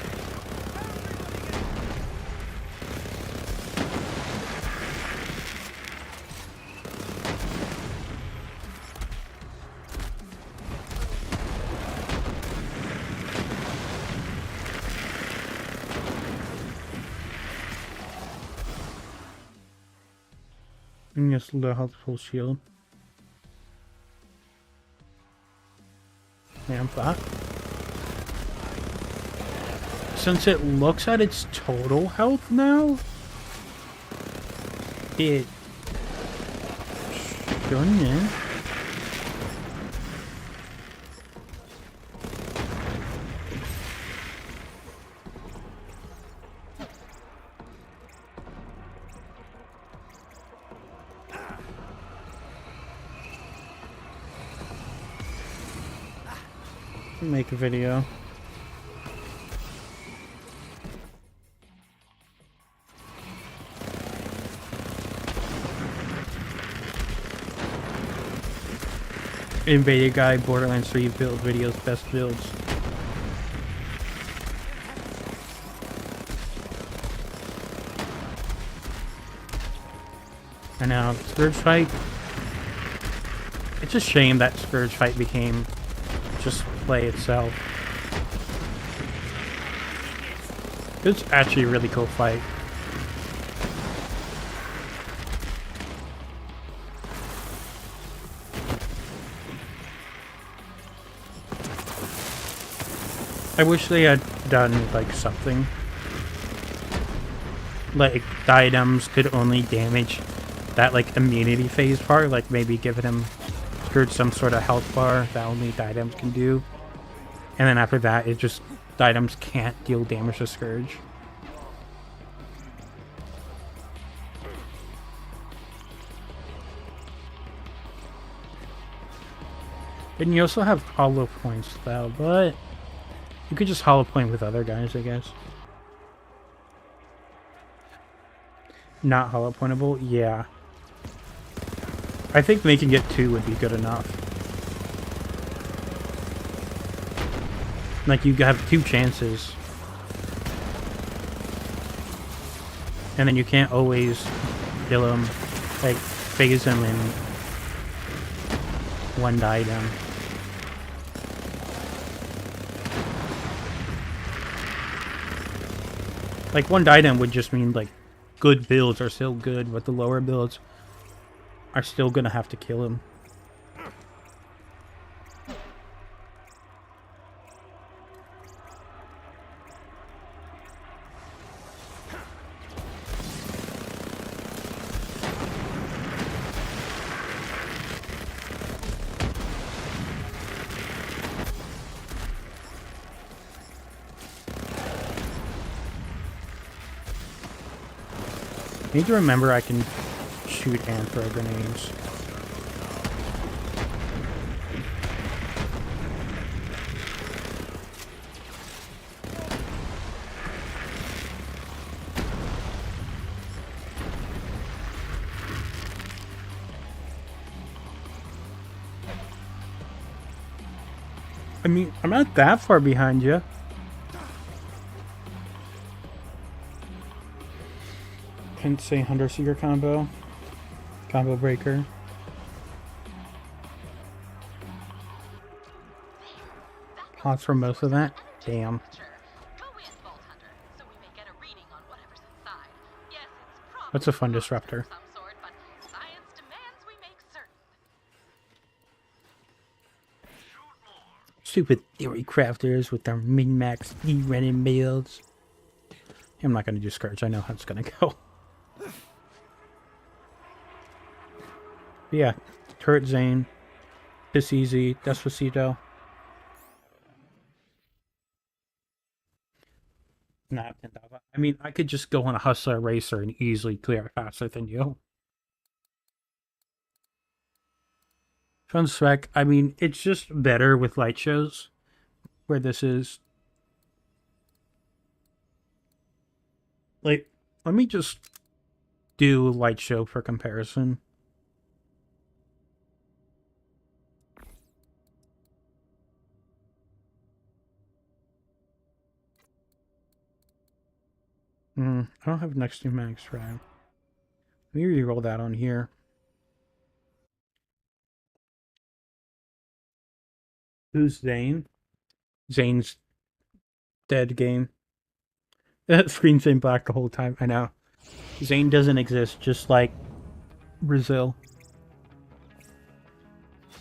And just low health full shield. Yeah, I'm fine. Since it looks at its total health now, it shouldn't. Make a video. Invaded Guy, Borderlands 3 build videos, best builds. And now, Scourge Fight. It's a shame that Scourge Fight became just play itself. It's actually a really cool fight. I wish they had done like something. Like the items could only damage that like immunity phase part, like maybe giving him Scourge some sort of health bar that only the items can do. And then after that, it just, the items can't deal damage to Scourge. And you also have hollow points though, but you could just hollow point with other guys, I guess. Not hollow pointable? Yeah. I think making it 2 would be good enough. Like, you have 2 chances. And then you can't always kill him, like, phase him in one item. Like, one item would just mean, like, good builds are still good, but the lower builds are still gonna have to kill him. I need to remember I can shoot and throw grenades. I mean, I'm not that far behind you. Can't say Hunter Seeker combo. Combo breaker. Pots for most of that? Damn. What's a fun disruptor? Stupid theory crafters with their min-max e-running builds. I'm not gonna do Scourge, I know how it's gonna go. Yeah, Turret Zane, Piss Easy, Despacito. Not 10,000. I mean, I could just go on a Hustler Racer and easily clear it faster than you. Fun spec, I mean, it's just better with light shows, where this is. Like, Let me just do light show for comparison. I don't have next to max drive. Let me reroll that on here. Who's Zane? Zane's dead game. That screen's been black the whole time. I know. Zane doesn't exist, just like Brazil.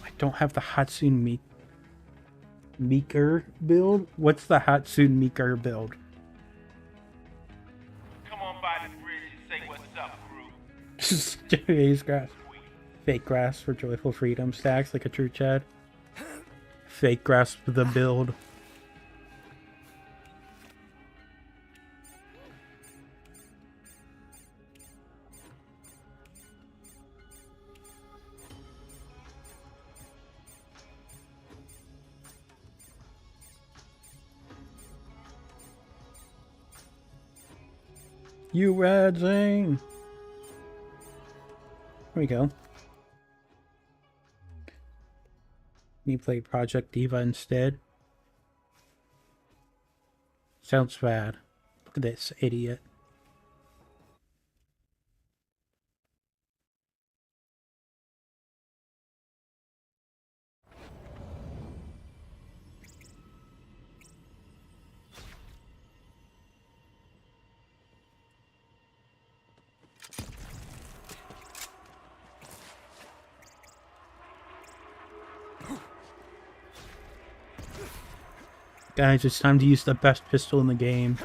I don't have the Hatsune Miku build? What's the Hatsune Miku build? Come on by the bridge and say what's up, crew. Today's grass. Fake grass for joyful freedom stacks like a true Chad. Fake grass for the build. You rad, Zane. There we go. You play Project Diva instead. Sounds bad. Look at this idiot. Guys, it's time to use the best pistol in the game.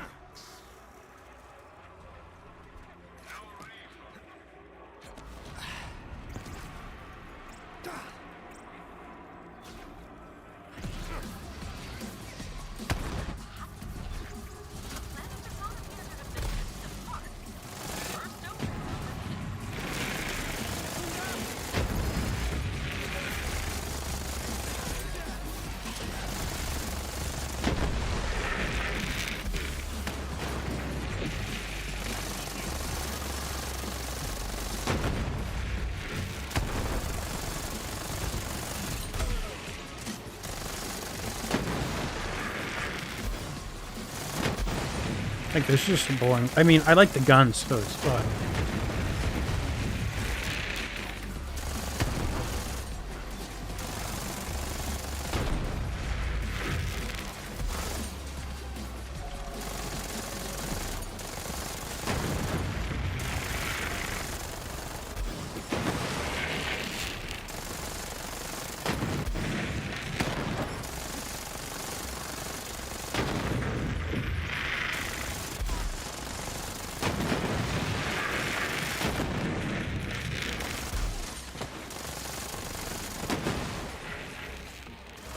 Like, this is just boring. I mean, I like the guns, so it's fun.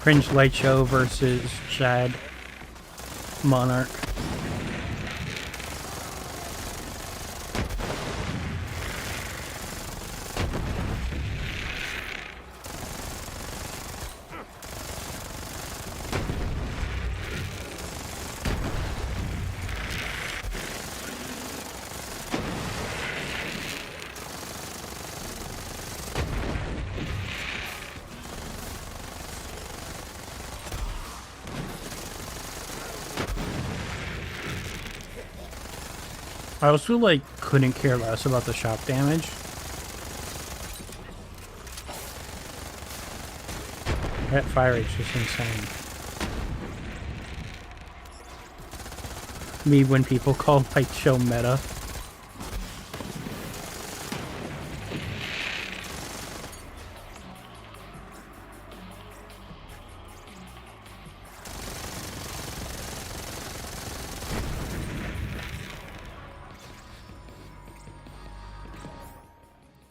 Cringe Light Show versus Chad Monarch. I also, like, couldn't care less about the shop damage. That fire rate's just insane. Me when people call Light Show meta.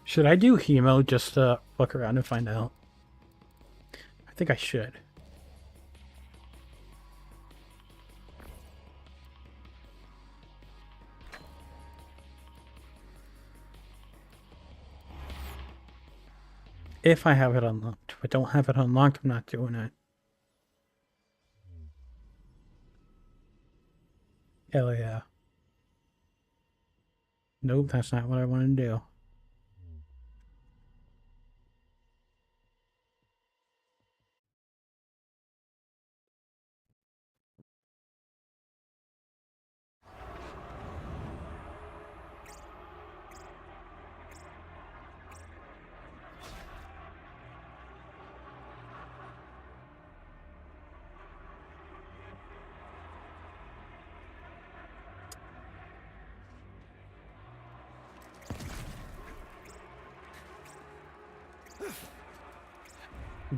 Should I do Hemo just to fuck around and find out? I think I should. If I have it unlocked. If I don't have it unlocked, I'm not doing it. Hell yeah. Nope, that's not what I want to do.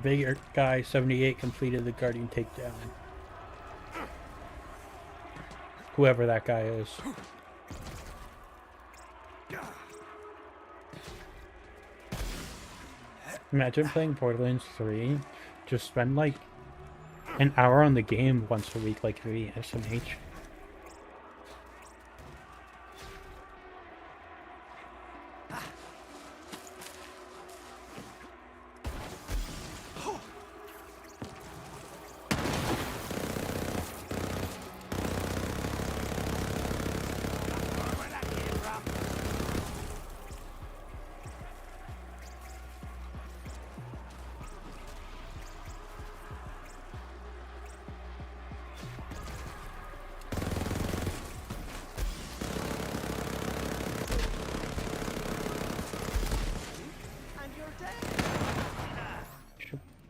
Bigger guy 78 completed the guardian takedown. Whoever that guy is. Imagine playing Borderlands 3. Just spend like an hour on the game once a week, like the SMH.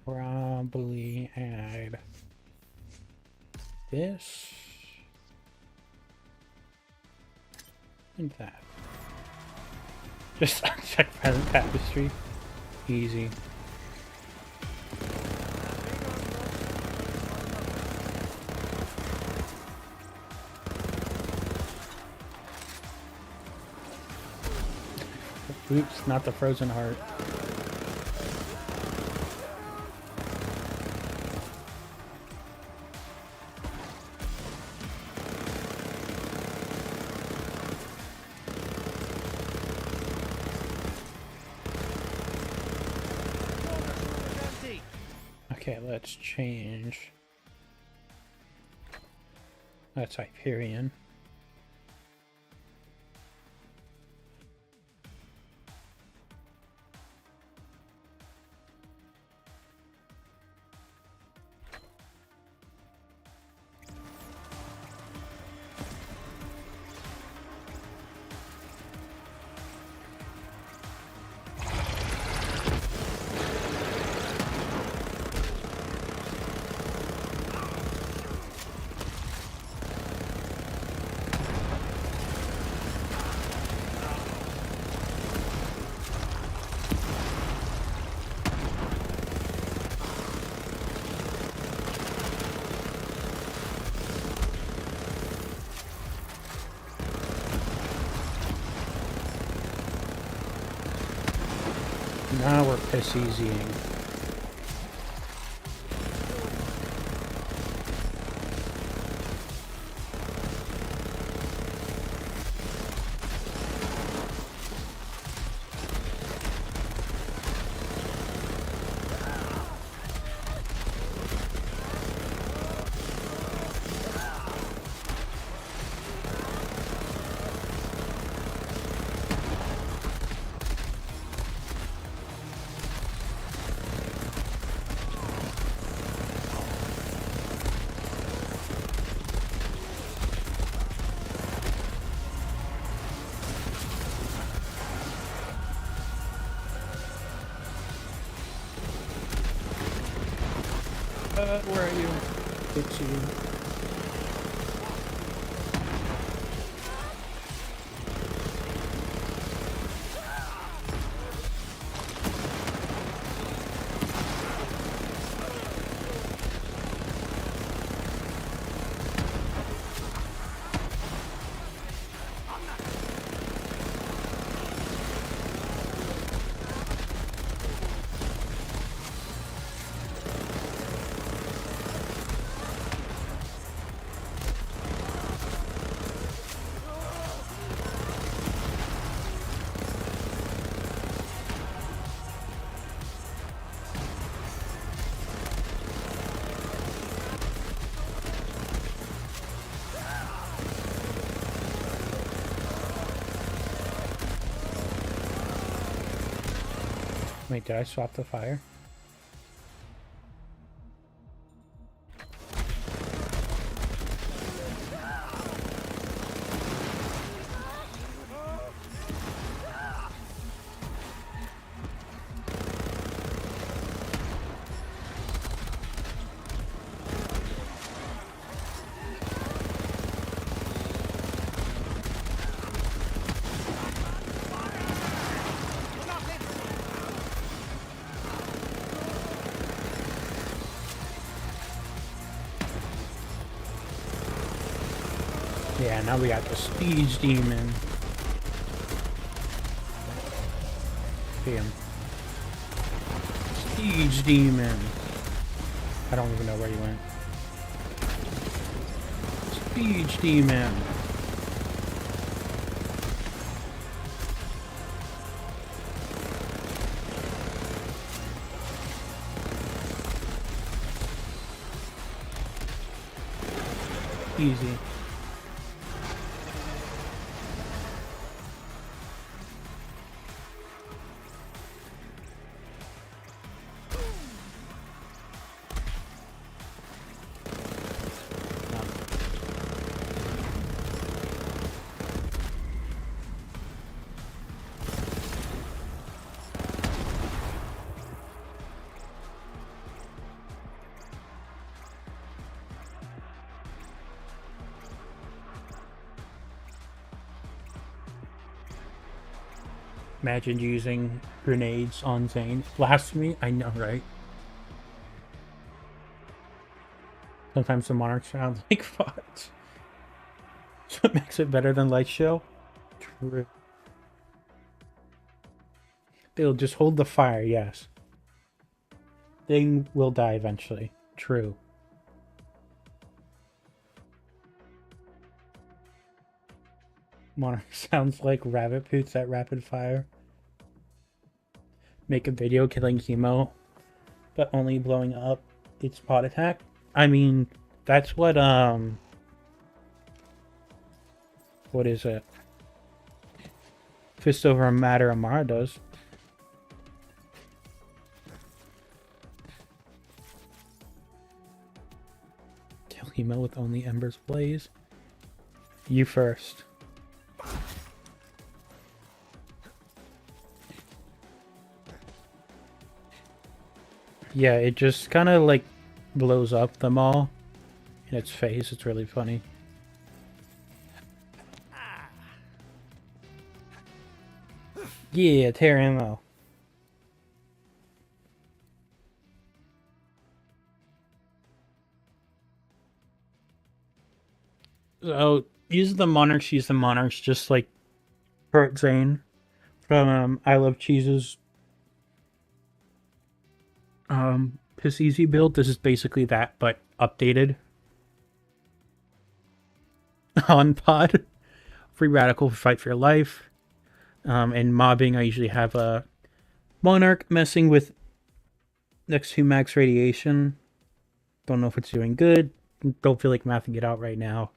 Probably add this and that. Just uncheck present tapestry. Easy. Oops, not the frozen heart. Okay, let's change. That's Hyperion. Now we're piss easying. Where are you? It's you. Wait, did I swap the fire? Yeah, now we got the Speed Demon. Damn. Speed Demon. I don't even know where he went. Speed Demon. Easy. Imagine using grenades on Zane. Blasphemy? I know, right? Sometimes the monarch sounds like farts. So it makes it better than Light Show? True. They'll just hold the fire, yes. Thing will die eventually. True. Monarch sounds like rabbit poots at rapid fire. Make a video killing chemo, but only blowing up its pod attack. I mean, that's what is it? Fist over Matter Amara does. Kill chemo with only embers blaze. You first. Yeah, it just kind of like blows up them all in its face. It's really funny. Yeah, tear ammo. So, use the monarchs, just like Kurt Zane from I Love Cheese's Piss Easy build. This is basically that, but updated. On pod. Free Radical for Fight for Your Life. And mobbing, I usually have a Monarch messing with next to max radiation. Don't know if it's doing good. Don't feel like mathing it out right now.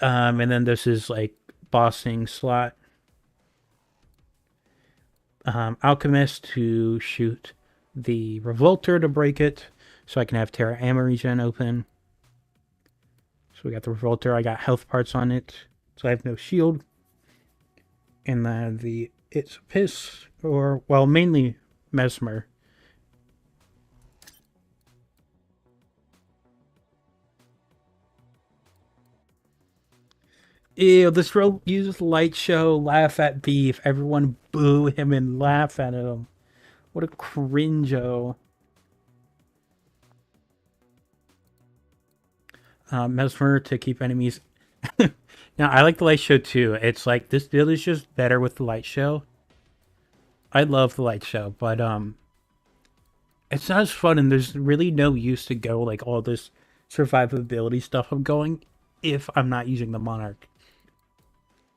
And then this is like bossing slot. Alchemist to shoot the Revolter to break it, so I can have Terra Ammo regen open. So we got the Revolter, I got health parts on it, so I have no shield. And then the It's Piss, or, well, mainly Mesmer. Ew, this rope uses Light Show, laugh at beef, everyone boo him and laugh at him. What a cringe-o. Mesmer to keep enemies. Now, I like the Light Show too. It's like, this build is just better with the Light Show. I love the Light Show, but it's not as fun, and there's really no use to go like all this survivability stuff I'm going if I'm not using the Monarch.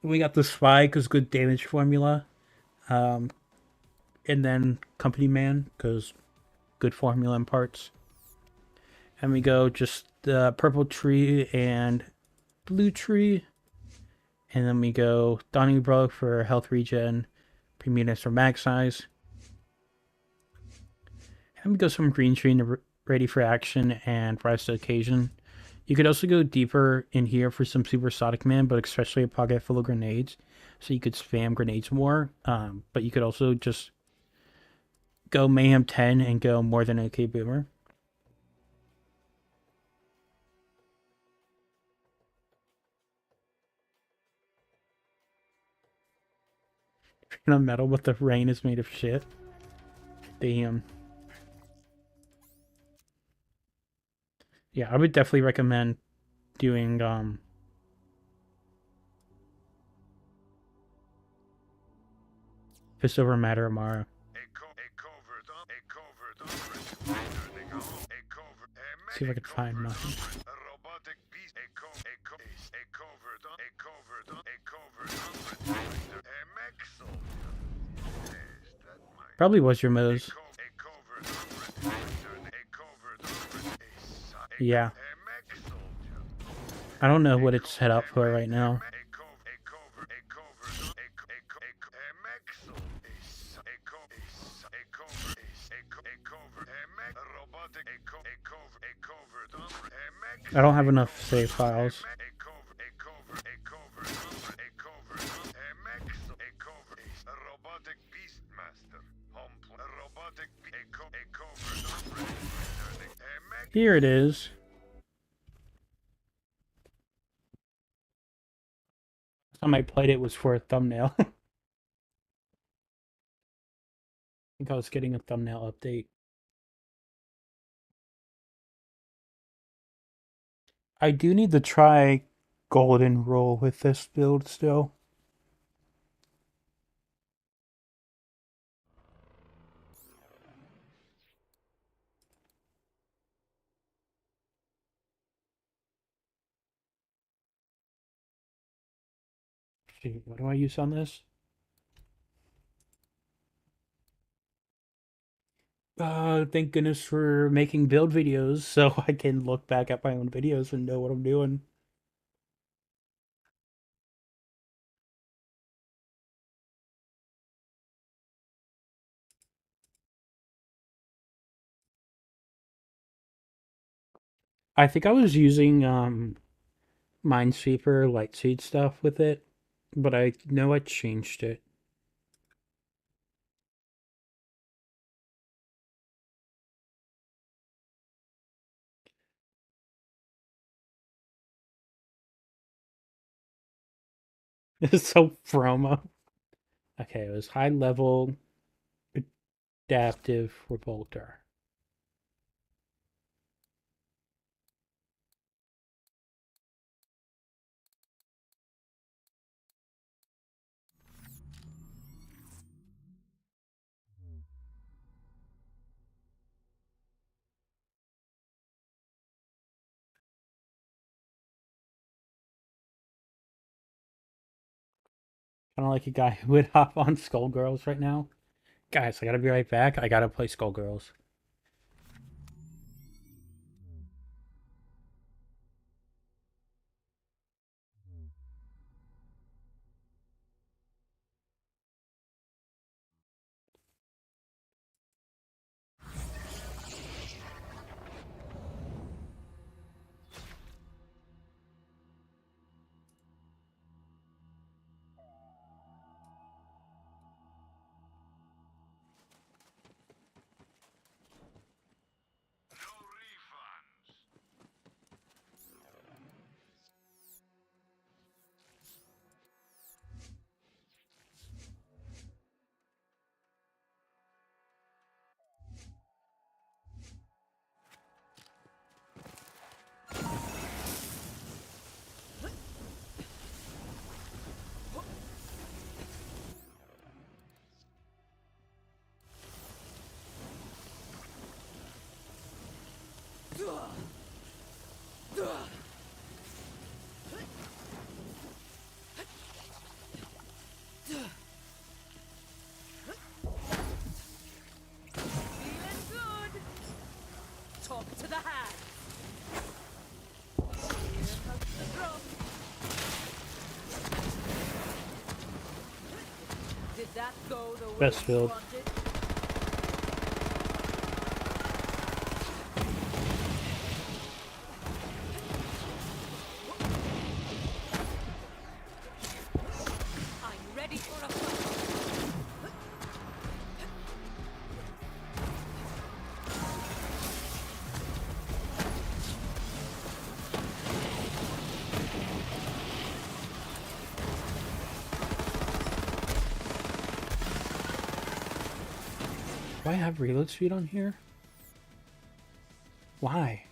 We got the Spy because good damage formula. And then Company Man because good formula and parts. And we go just Purple Tree and Blue Tree. And then we go Donnybrook for health regen, Premutus for mag size. And go some green screen to ready for action and rise to occasion. You could also go deeper in here for some supersonic man, but especially a pocket full of grenades, so you could spam grenades more. But you could also just go mayhem 10 and go more than OK boomer. On metal, but the rain is made of shit. Damn. Yeah, I would definitely recommend doing Fist over Matter Amara. See if I can find nothing. Probably was your Moe's. Yeah. I don't know what it's set up for right now. I don't have enough save files. Here it is. Last time I played it was for a thumbnail. I think I was getting a thumbnail update. I do need to try golden roll with this build still. Shoot, what do I use on this? Thank goodness for making build videos so I can look back at my own videos and know what I'm doing. I think I was using Minesweeper light seed stuff with it, but I know I changed it. It's so promo. Okay, it was high level adaptive revolter. Kind of like a guy who would hop on Skullgirls right now. Guys, I gotta be right back. I gotta play Skullgirls. Feeling good. Talk to the hand. Here comes the drum. Did that go the way Best you build. wanted? Do I have reload speed on here? Why?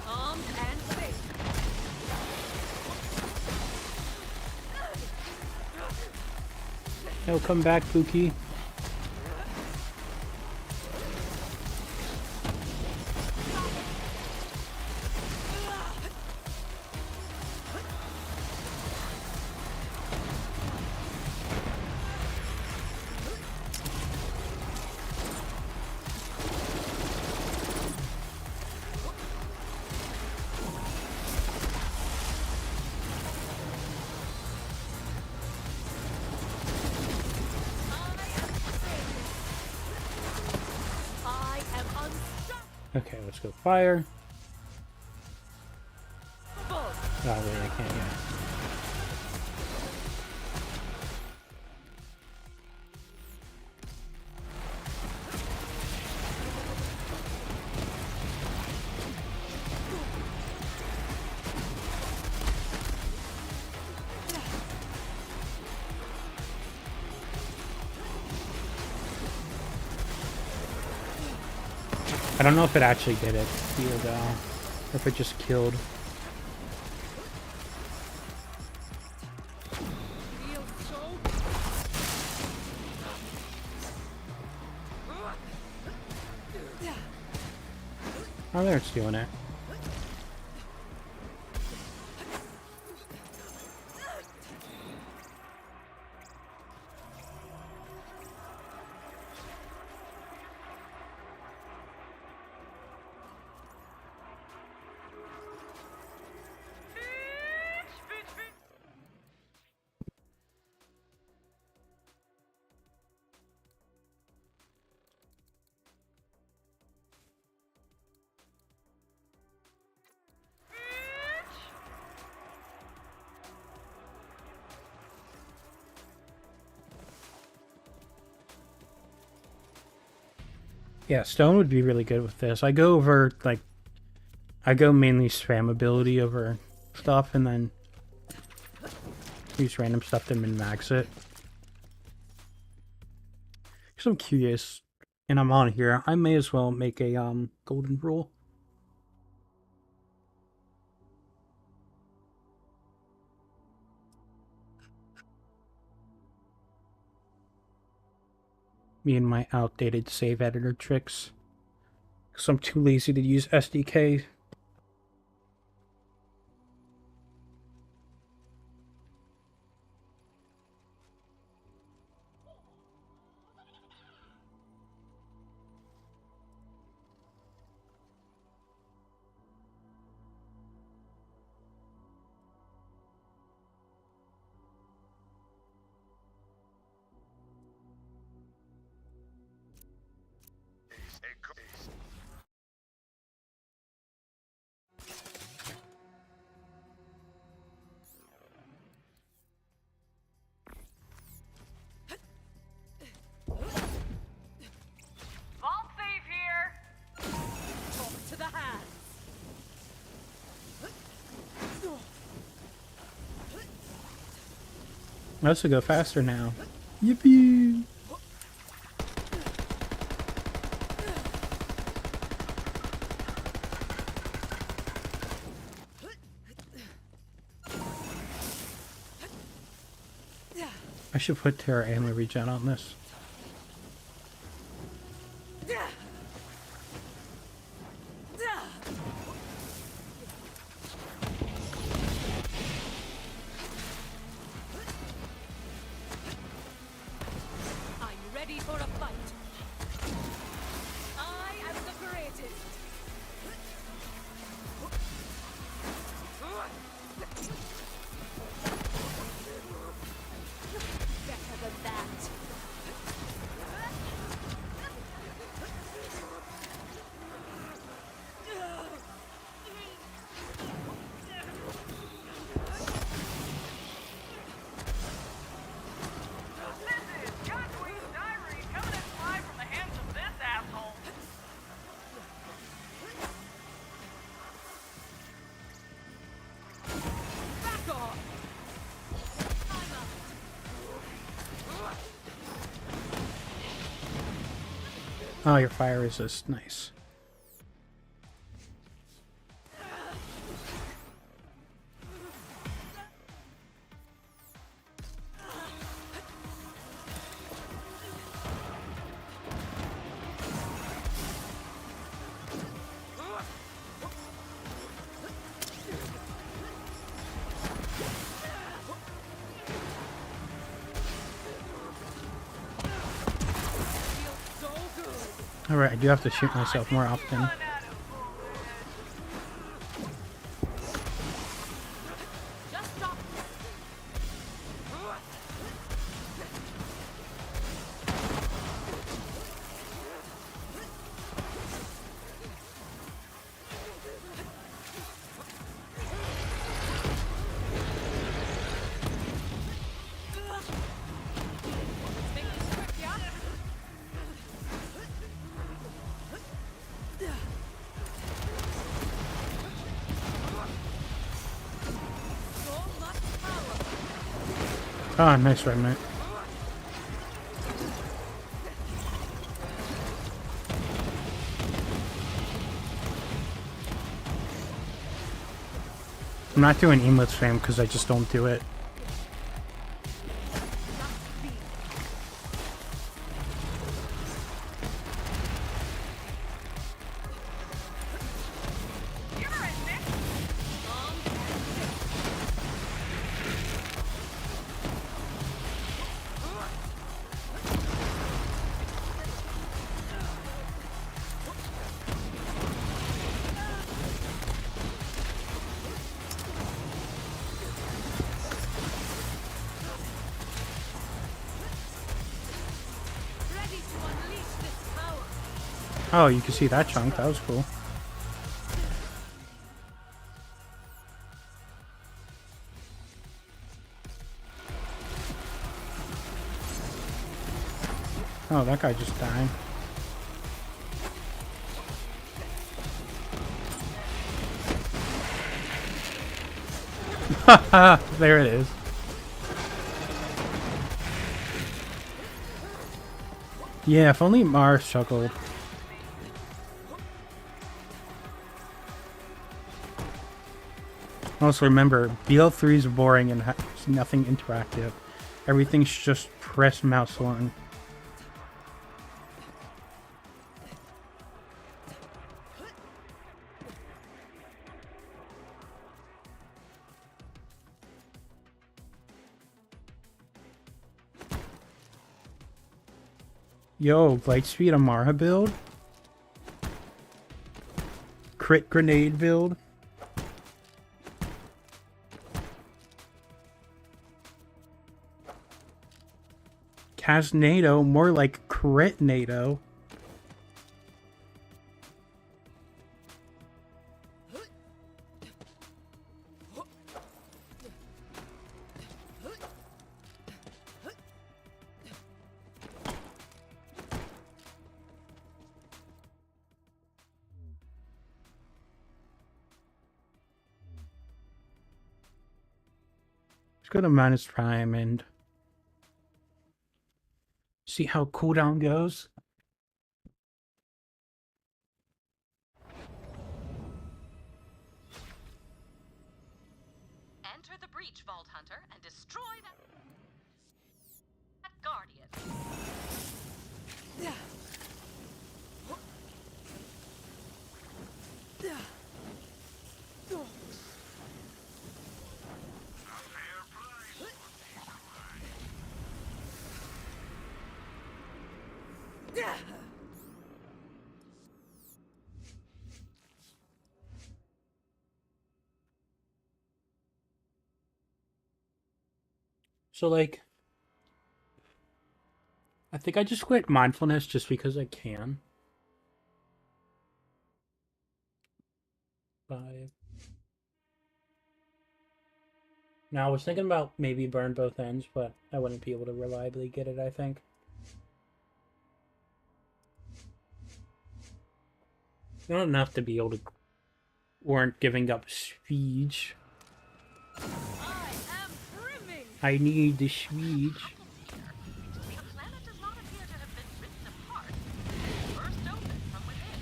Armed and safe. No, come back, Fl4k. I am unstoppable. Okay, let's go fire. Oh, wait, I can't yet. I don't know if it actually did it here though, or if it just killed. Real soul. Oh, there it's doing it. Yeah, stone would be really good with this. I go over, like, I go mainly spam ability over stuff, and then use random stuff to min-max it. Because I'm curious, and I'm on here, I may as well make a golden rule. Me and my outdated save editor tricks. Because I'm too lazy to use SDK. Vault thief here! Talk to the hands. Let's go faster now. Yippee! I should put Terra and regen on this. I'm ready for a fight. I am the greatest. Better than that. This is Godwin's Diary coming in live from the hands of this asshole. Back off. I'm up. Oh, your fire resist. Nice. Feels so good. Alright, I do have to shoot myself more often. Just stop. Let's make this quick, yeah? So much power. Ah, nice remnant. I'm not doing emote stream because I just don't do it. Ready to unleash this power. Oh, you can see that chunk. That was cool. Oh, that guy just died. Haha, there it is. Yeah, if only Mars chuckled. Also remember, BL3 is boring and has nothing interactive. Everything's just press mouse button. Yo, Lightspeed Amara build? Crit Grenade build? Casnado, more like Crit NATO. Let's go to minus prime and see how cooldown goes. Enter the breach, Vault Hunter, and destroy that. Guardian. So, like, I think I just quit mindfulness just because I can. 5. Now, I was thinking about maybe burn both ends, but I wouldn't be able to reliably get it, I think. Not enough to be able to warrant giving up speech. I am brimming. I need the speech. The planet does not appear to have been ripped apart. It burst open from within.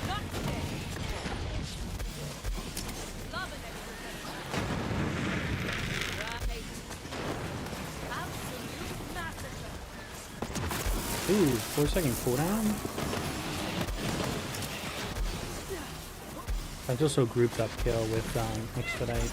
Not today. Love and right. Absolute massacre. Ooh, 4-second cooldown? I also grouped up kill with Expedite.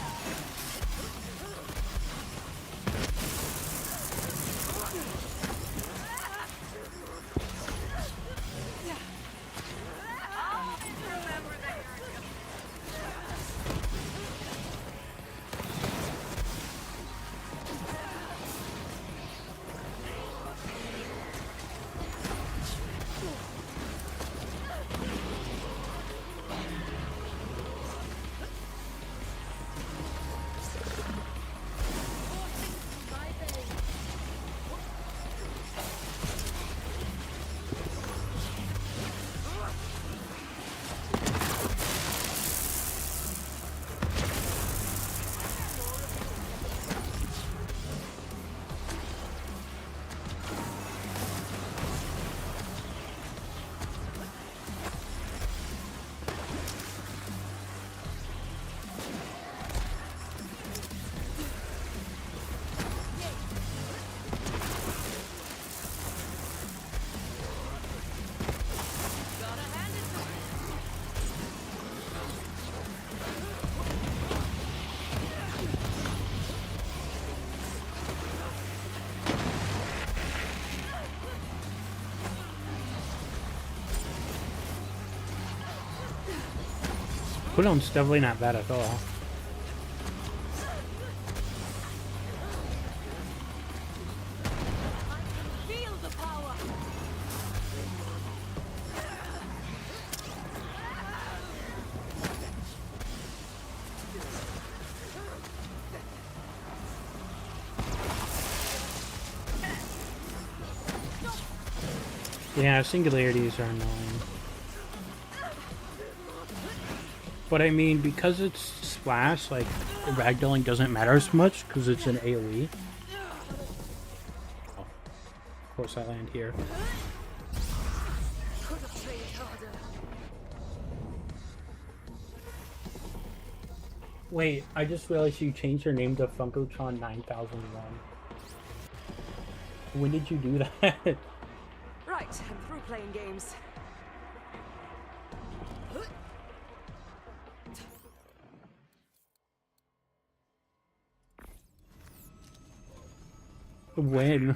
Cooldown's definitely not bad at all. Feel the power. Yeah, singularities are annoying. But I mean, because it's splash, like, ragdolling doesn't matter as much because it's an AoE. Oh, of course I land here. Could have trained harder. Wait, I just realized you changed your name to Funkotron 9001. When did you do that? Right, I'm through playing games. When?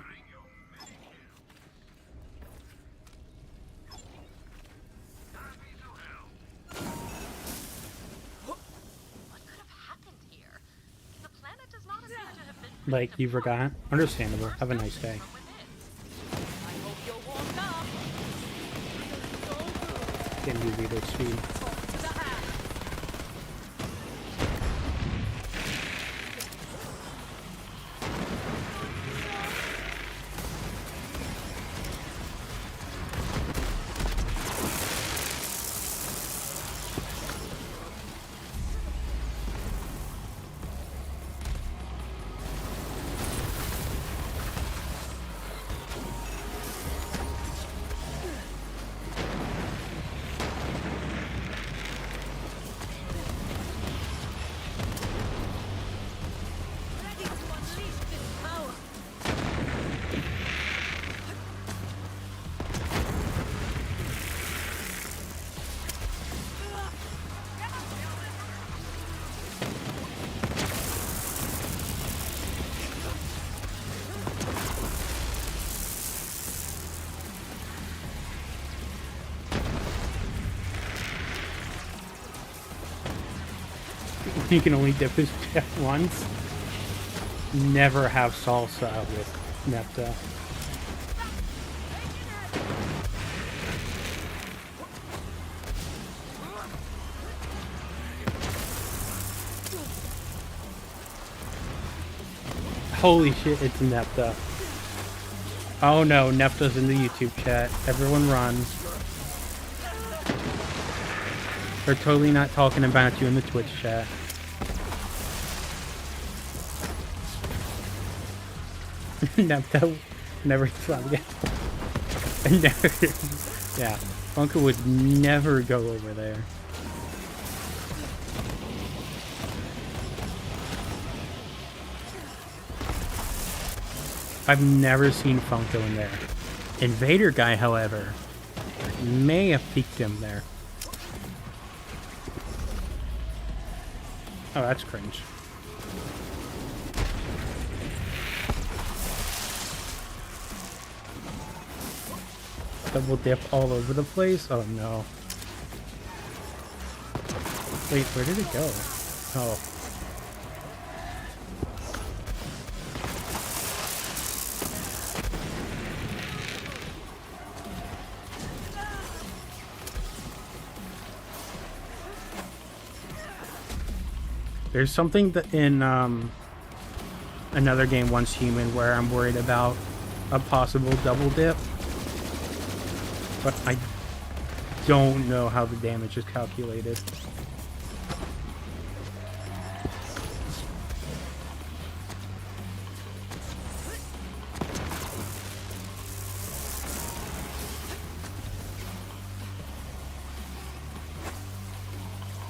What could have happened here? The planet does not appear to have been ripped Like, you apart. forgot? Understandable. Have a nice day. From within. I hope you're warmed up. So good. Can you read its speed? Talk to the hand. you can only dip his chip once. Never have salsa with Nepta. Holy shit, it's Nepta. Oh no, Nepta's in the YouTube chat. Everyone run. They're totally not talking about you in the Twitch chat. Nepta never thought again. Never. Yeah, Funko would never go over there. I've never seen Funko in there. Invader Guy, however, may have peeked him there. Oh, that's cringe. Double dip all over the place? Oh no. Wait, where did it go? Oh. There's something that in another game, Once Human, where I'm worried about a possible double dip. But I don't know how the damage is calculated.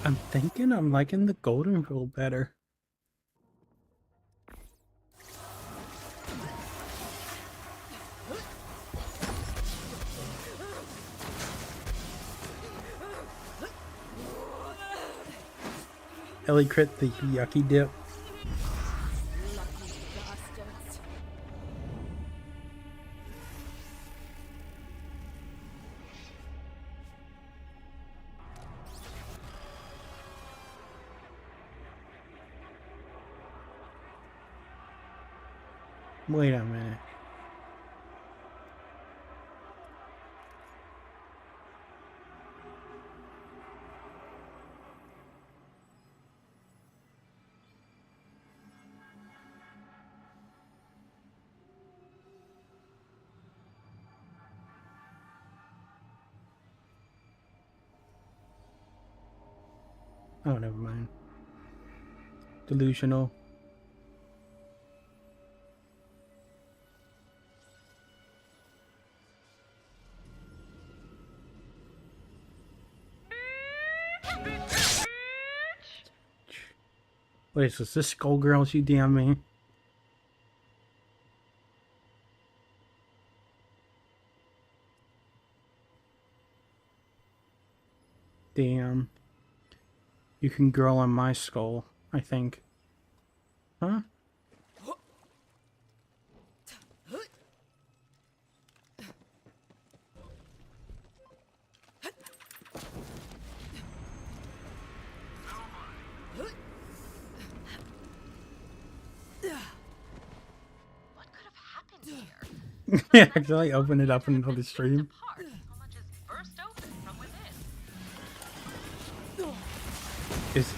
I'm thinking I'm liking the golden rule better. Ellie crit the yucky dip. Lucky bastards. Wait a minute. Oh, never mind. Delusional. Wait, so is this Skullgirl she DM me? Damn. You can girl on my skull, I think. Huh? What could have happened here? Yeah, actually open it up in another stream. Apart, someone just burst open from within.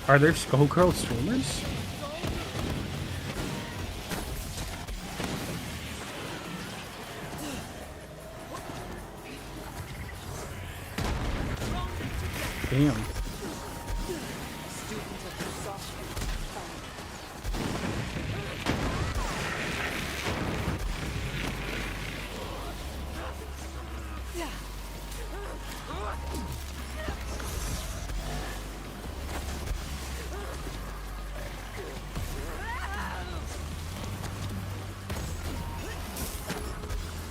Are there Skullgirl streamers? Damn. Student of the soft.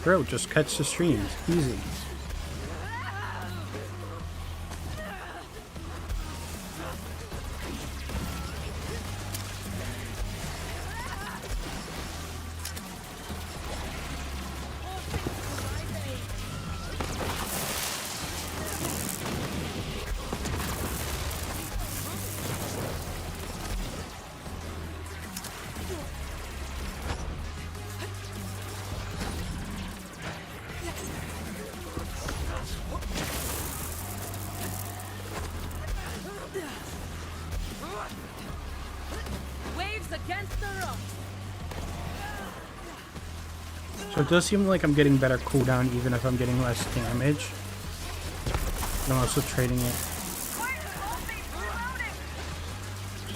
Bro, just catch the streams. Easy. backs against the rock. So it does seem like I'm getting better cooldown even if I'm getting less damage. But I'm also trading it.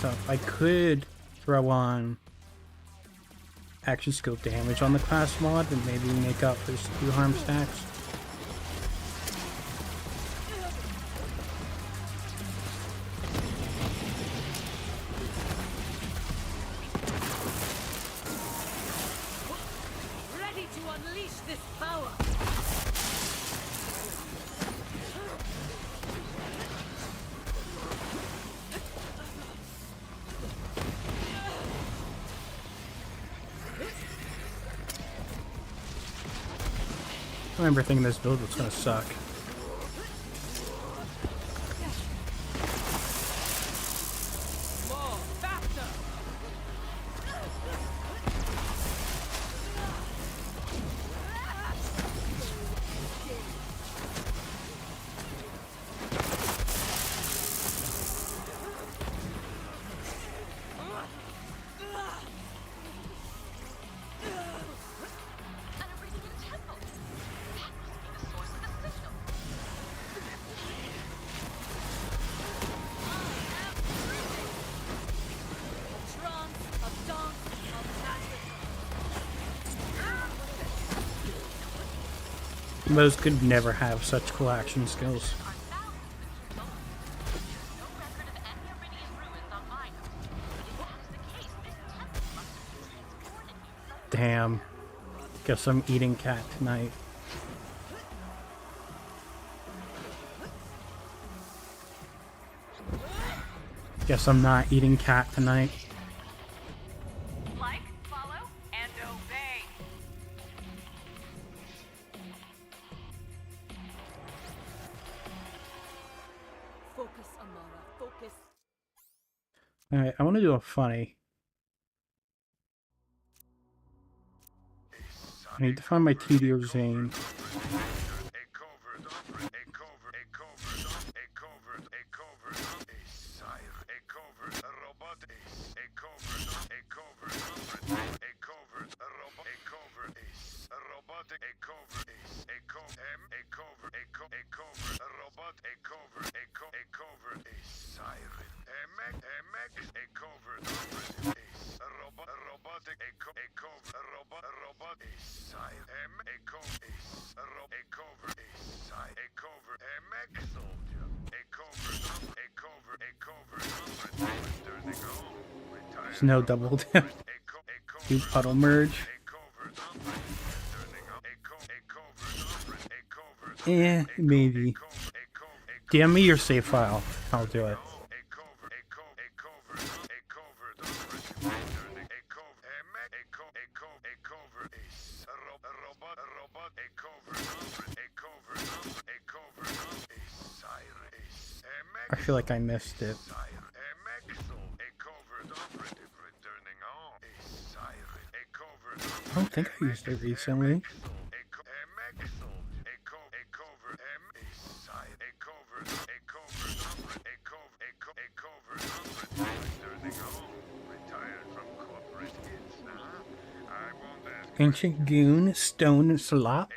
So I could throw on action skill damage on the class mod and maybe make up for few harm stacks. Ready to unleash this power. I remember thinking this build was gonna suck. More, faster. An Arabian temple. That must be the source of the signal. Trance, a dance, a magic. Those could never have such cool action skills. Are thousands of years old. There's no record of any Arabian ruins on Minos. If that is the case, this temple must have been transported here. Damn. Guess I'm eating cat tonight. Guess I'm not eating cat tonight. Like, follow, and obey. Focus, Amara, focus. Alright, I want to do a funny. I need to find my TD or Zane. There's no double down. You puddle merge. Maybe. DM me your save file. I'll do it. I feel like I missed it. I don't think I used it recently. Ancient Goon, Stone Slop.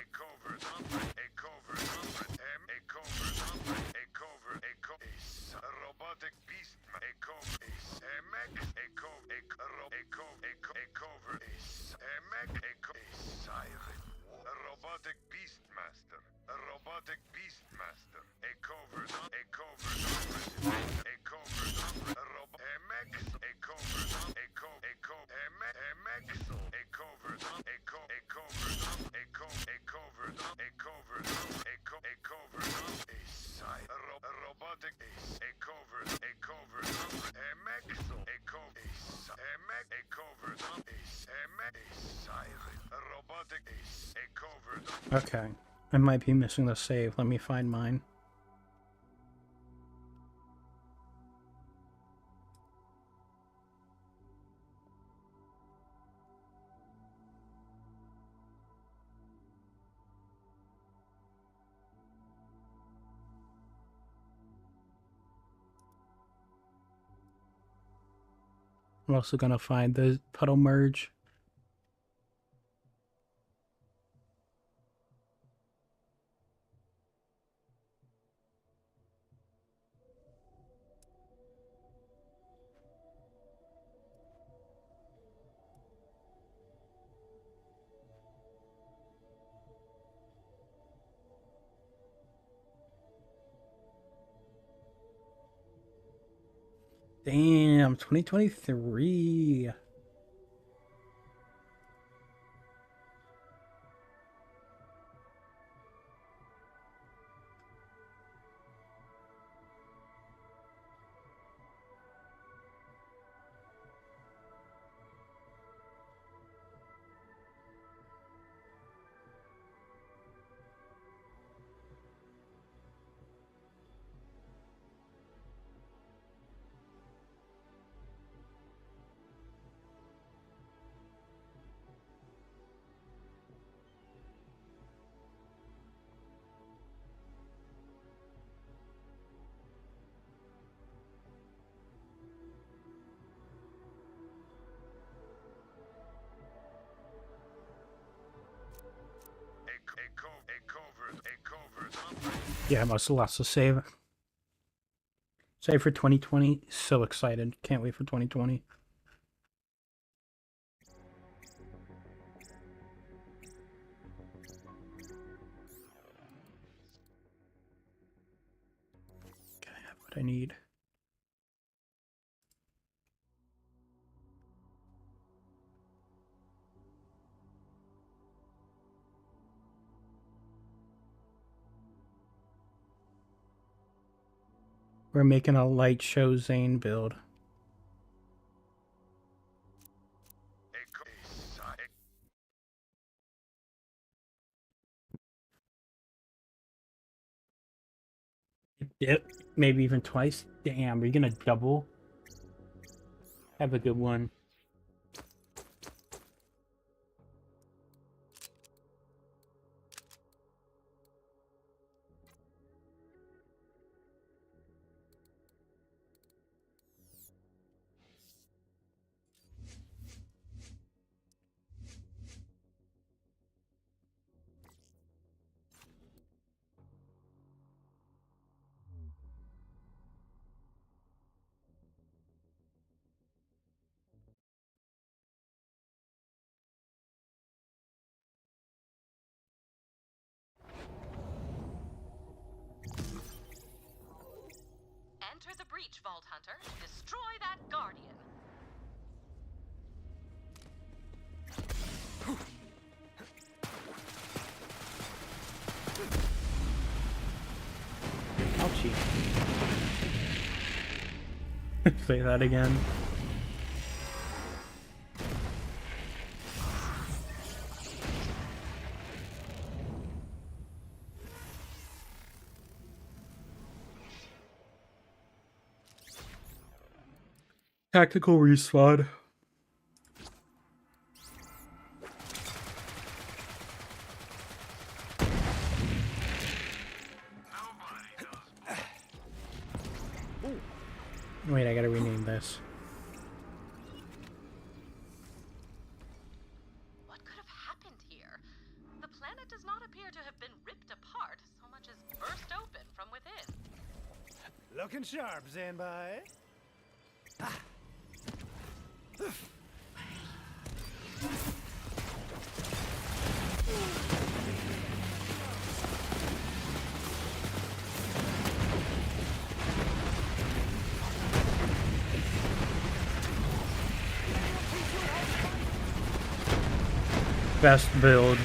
Okay, I might be missing the save. Let me find mine. I'm also gonna find the puddle merge. Damn, 2023. Yeah, I must have lost the save. Save for 2020. So excited. Can't wait for 2020. Okay, I have what I need. We're making a light show Zane build. Yep, maybe even twice. Damn, are you gonna double? Have a good one. Enter the breach, Vault Hunter. Destroy that Guardian. Ouchie. Say that again. Tactical respawn. Wait, I gotta rename this. What could have happened here? The planet does not appear to have been ripped apart, so much as burst open from within. Looking sharp, Zane boy. Best build.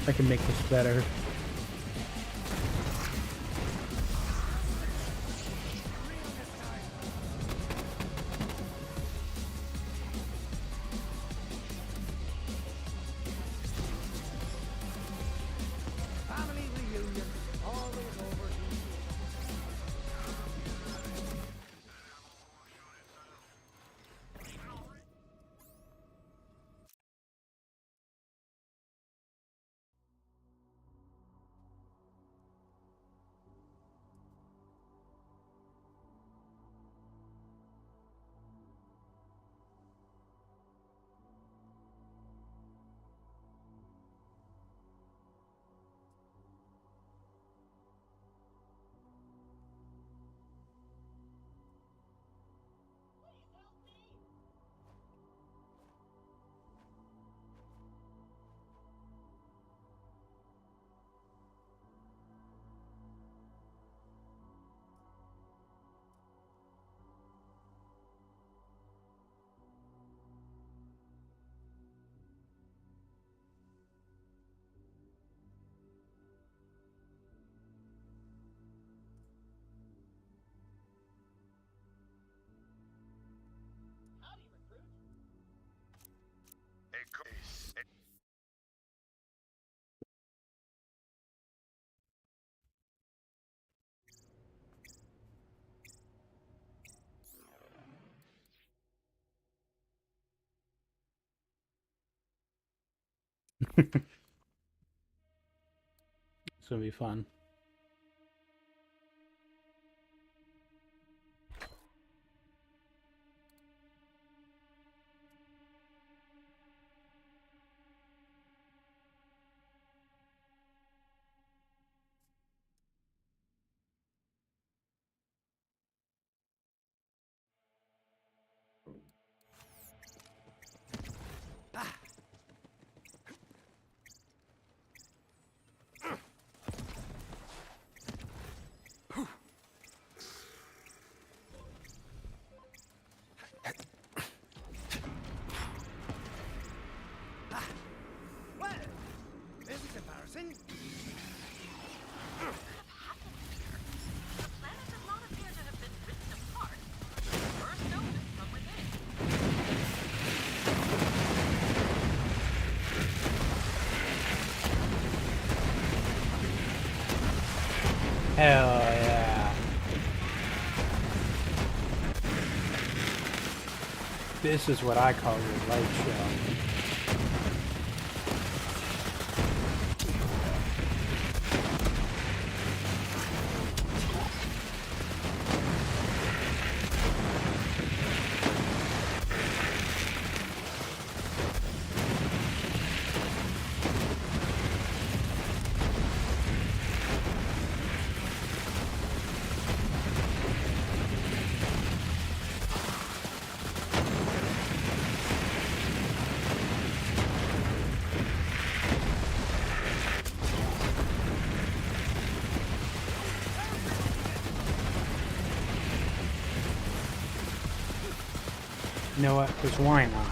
I can make this better. It's gonna be fun. Well, this is embarrassing. The planet does not appear to have been ripped apart. First noticed from within. Hell yeah. This is what I call your light show. You know what? Because why not?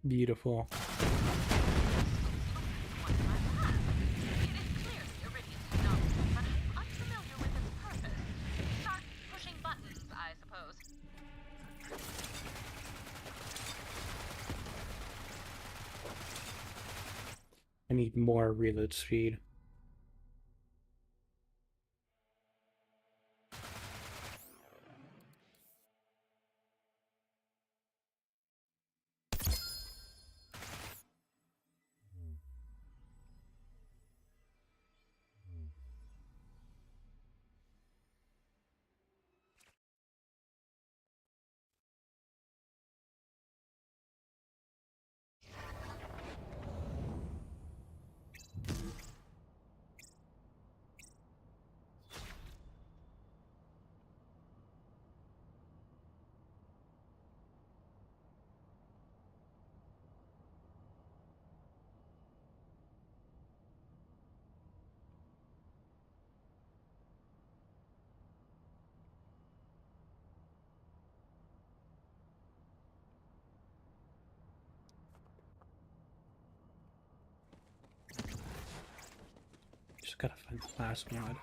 Beautiful. It is clear the Iridian's known, but I'm unfamiliar with its purpose. Start pushing buttons, I suppose. I need more reload speed. Just gotta find the last mod.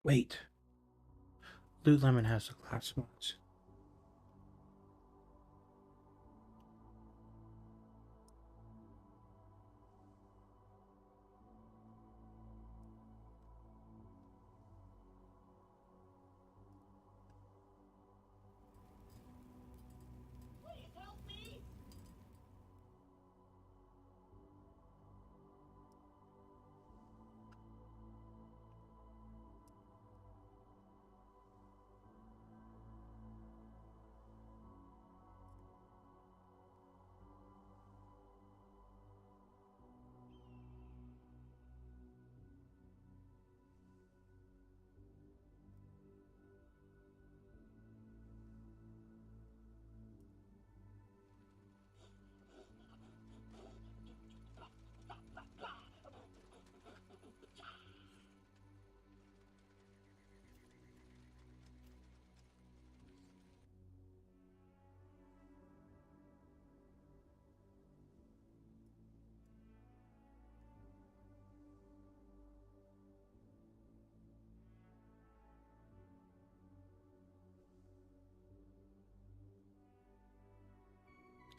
Wait. Loot Lemon has the class mods.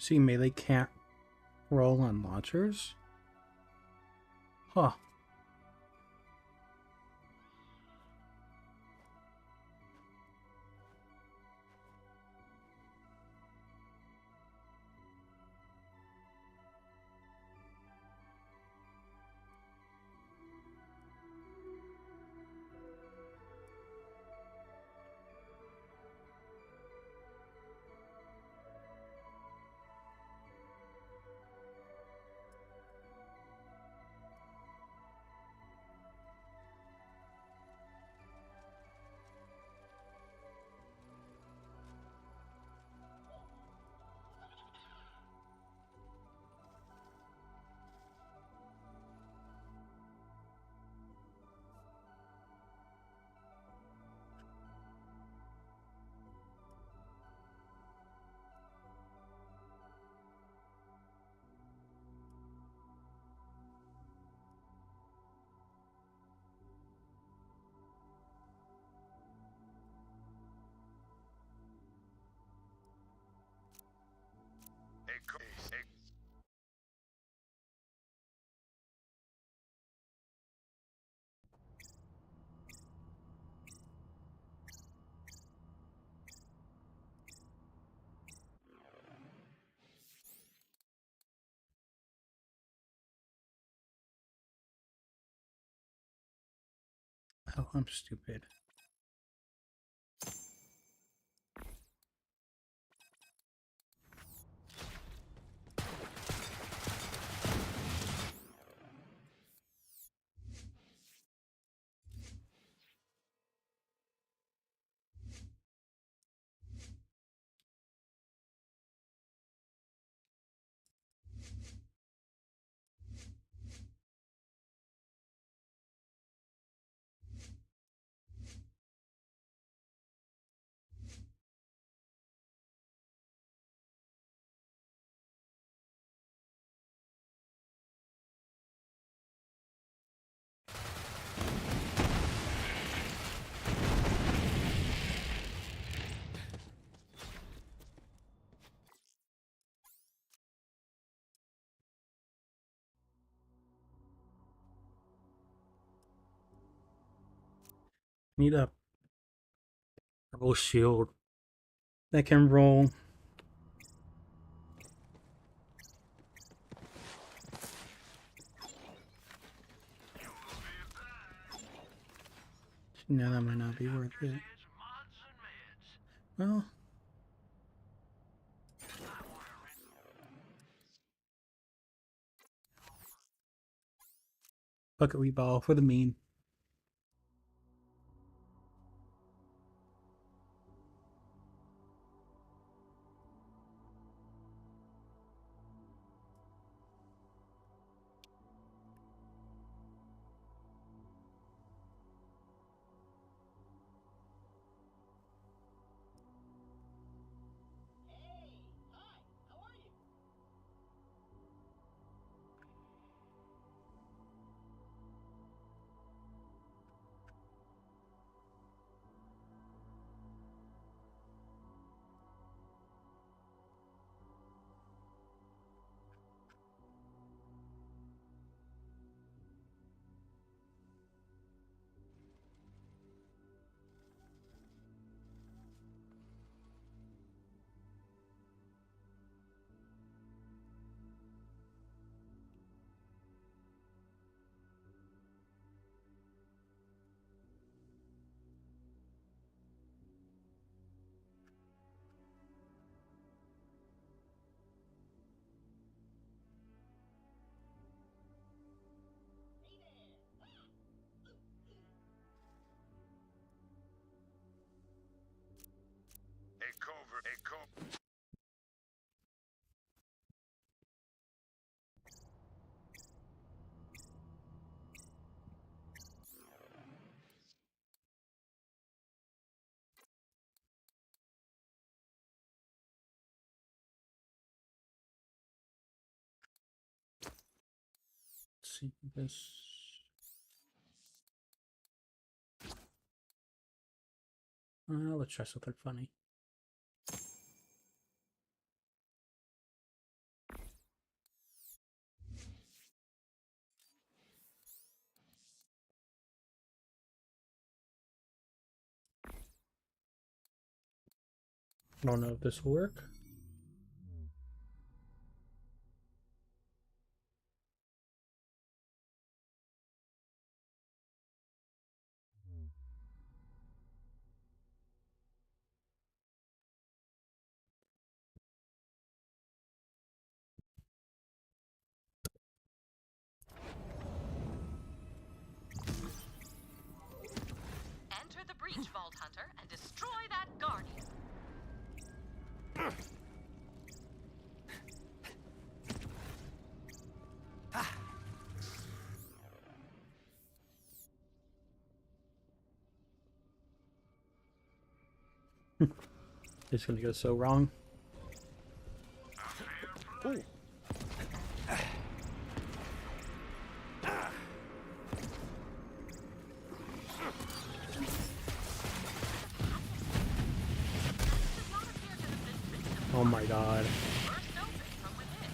See, melee can't roll on launchers? Huh. Oh, I'm stupid. Need a roll shield that can roll. No, that might not be worth it. Well, fuck it, we ball for the meme. Let's see this. Let's try something funny. I don't know if this will work. Enter the breach, Vault Hunter, and destroy that Guardian. It's gonna go so wrong. Ooh. Oh my god. Burst open from within.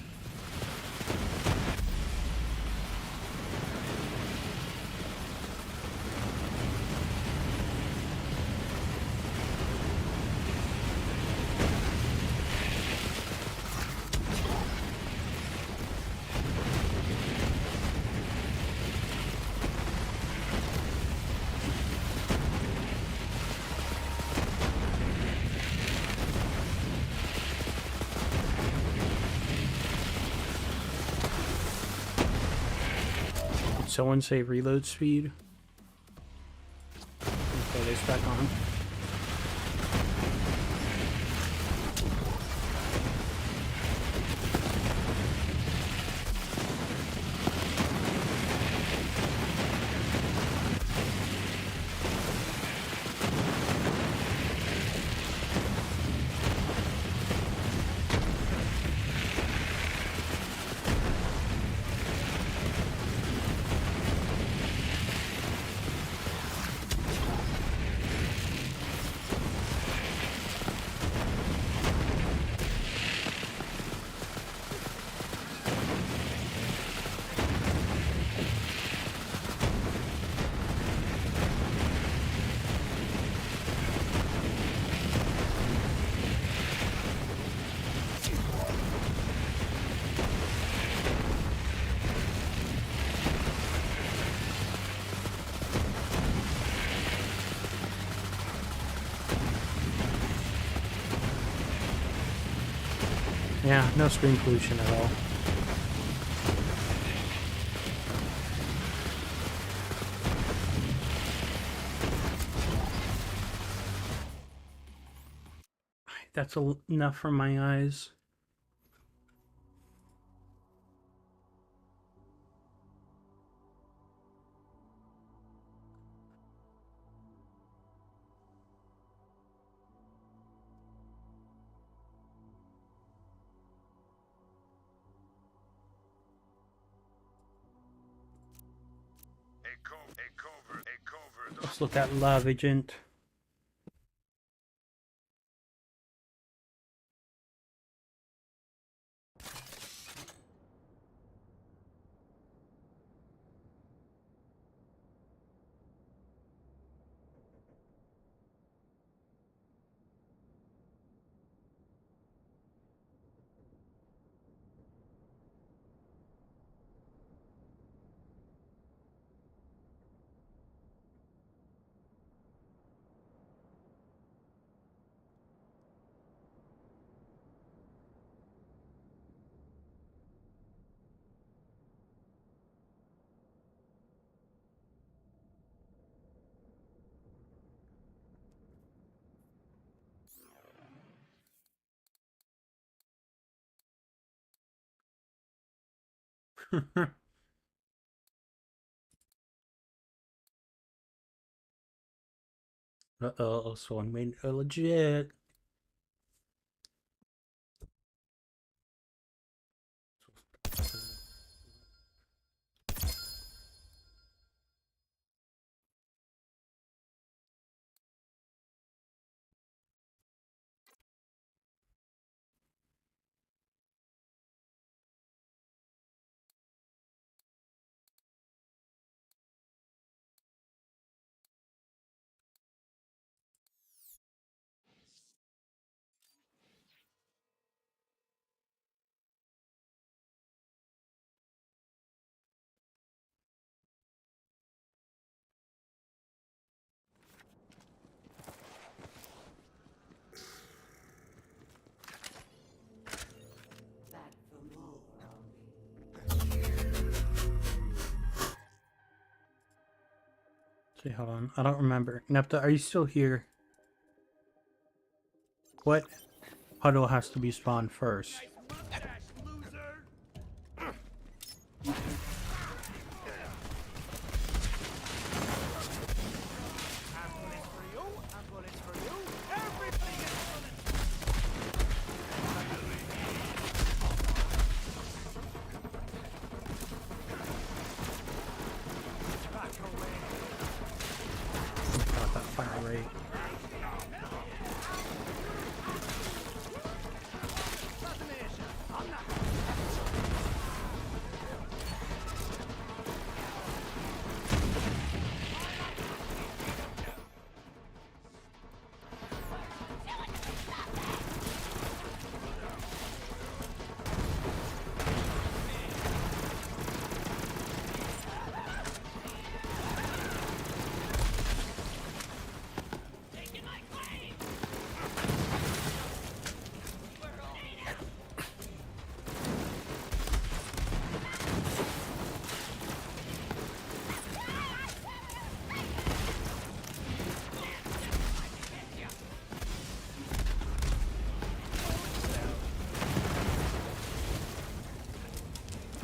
Did someone say reload speed? Put this back on. Yeah, no screen pollution at all. That's enough for my eyes. Let's look at Love Agent. Uh-oh, someone made it legit. See, hold on. I don't remember. Nepta, are you still here? What puddle has to be spawned first? Mustache, loser! Ambulance for you, ambulance for you. Everybody gets bullets! Back away. God, that fire rate. Assassination! I'm not.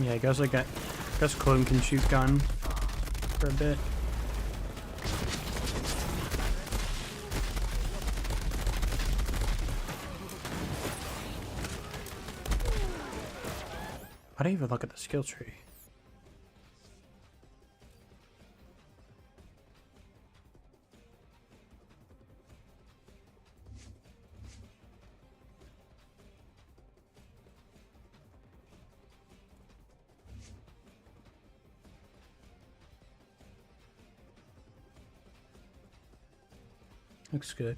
Yeah, I guess Clone can shoot gun for a bit. I didn't even look at the skill tree. Looks good.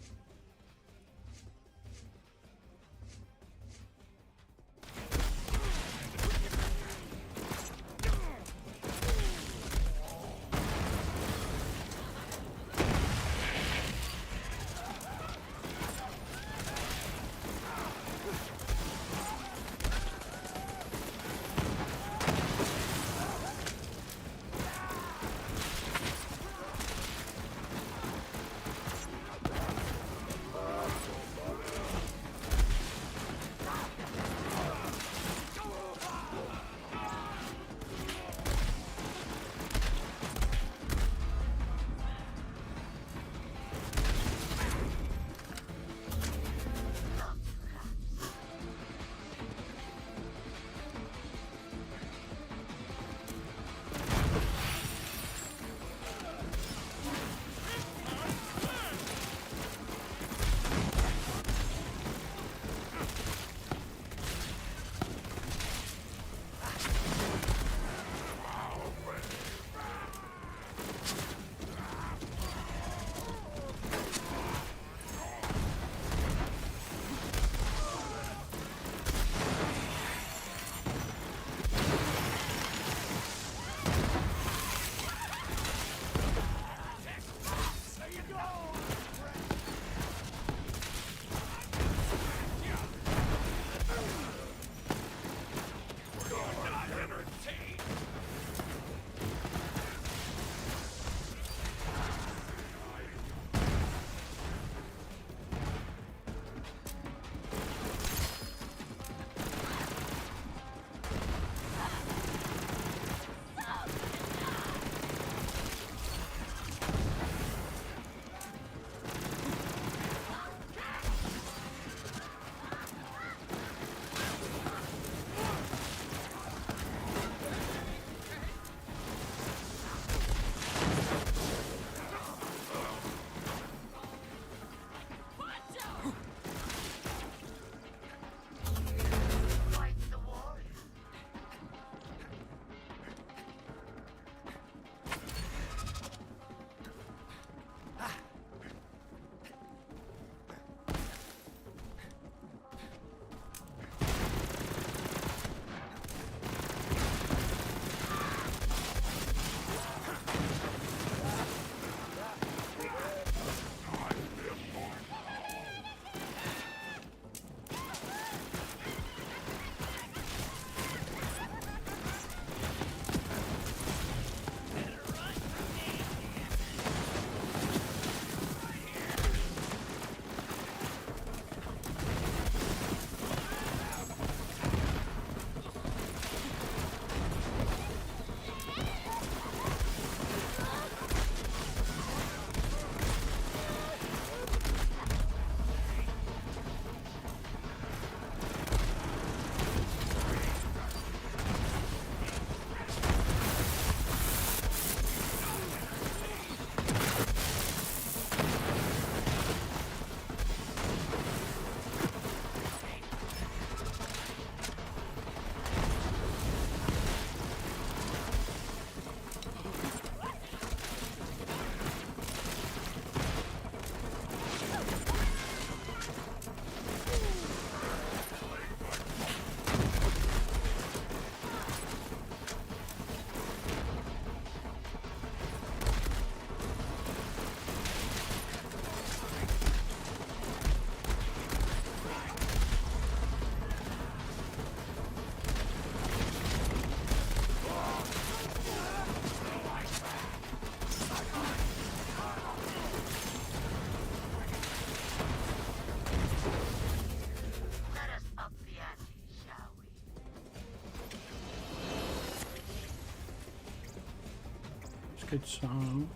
get some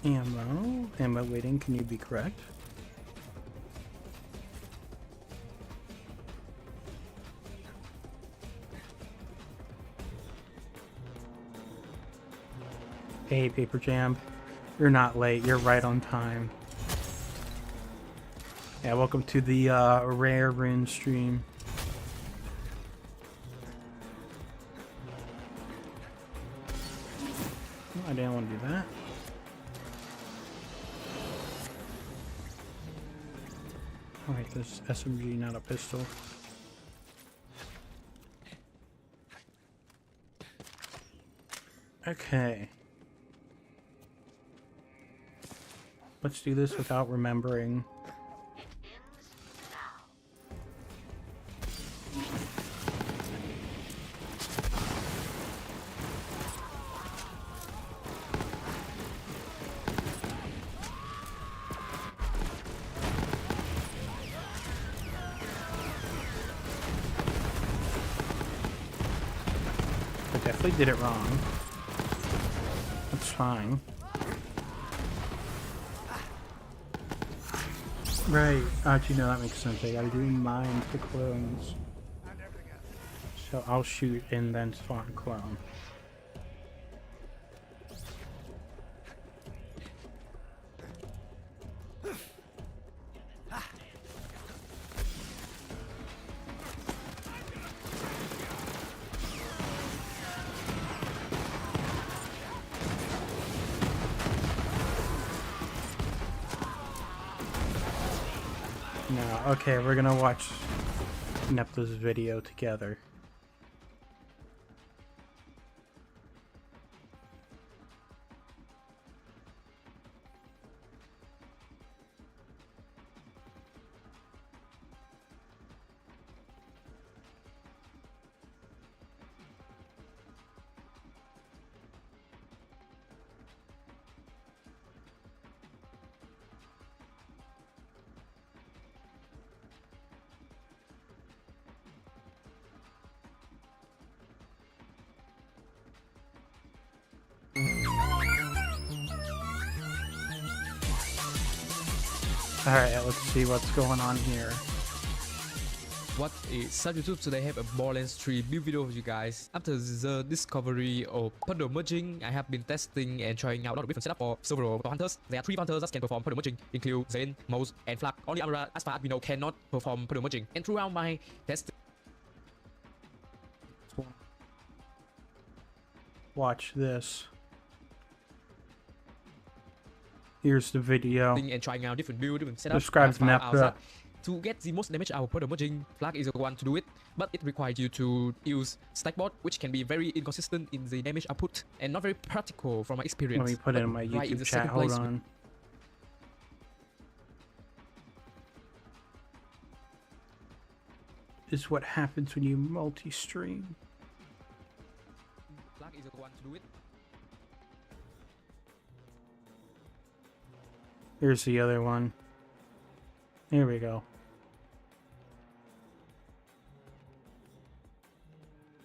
ammo. Ammo waiting, can you be correct? Hey, Paper Jam. You're not late, you're right on time. Yeah, welcome to the Rare Rune stream. Oh, I didn't want to do that. Alright, this SMG, not a pistol. Okay. Let's do this without remembering. I definitely did it wrong. That's fine. Right, actually no, that makes sense. I gotta do mine to clones. So I'll shoot and then spawn a clone. No, okay, we're gonna watch Nepta's video together. Alright, let's see what's going on here. What is up YouTube? Today I have a Borderlands 3 build video for you guys. After the discovery of puddle merging, I have been testing and trying out a lot of different setup for several hunters. There are 3 hunters that can perform puddle merging, include Zane, Mouse, and Fl4k. Only Amara, as far as we know, cannot perform puddle merging. And throughout my testing, Watch this. Here's the video. and trying out different build, different setups. Describes Nepta. To get the most damage out of puddle merging, Fl4k is the one to do it, but it requires you to use stackbot, which can be very inconsistent in the damage output and not very practical from my experience. Let me put it in my Right in YouTube the chat, second hold place on. This is what happens when you multi-stream. Fl4k is the one to do it. Here's the other one. Here we go.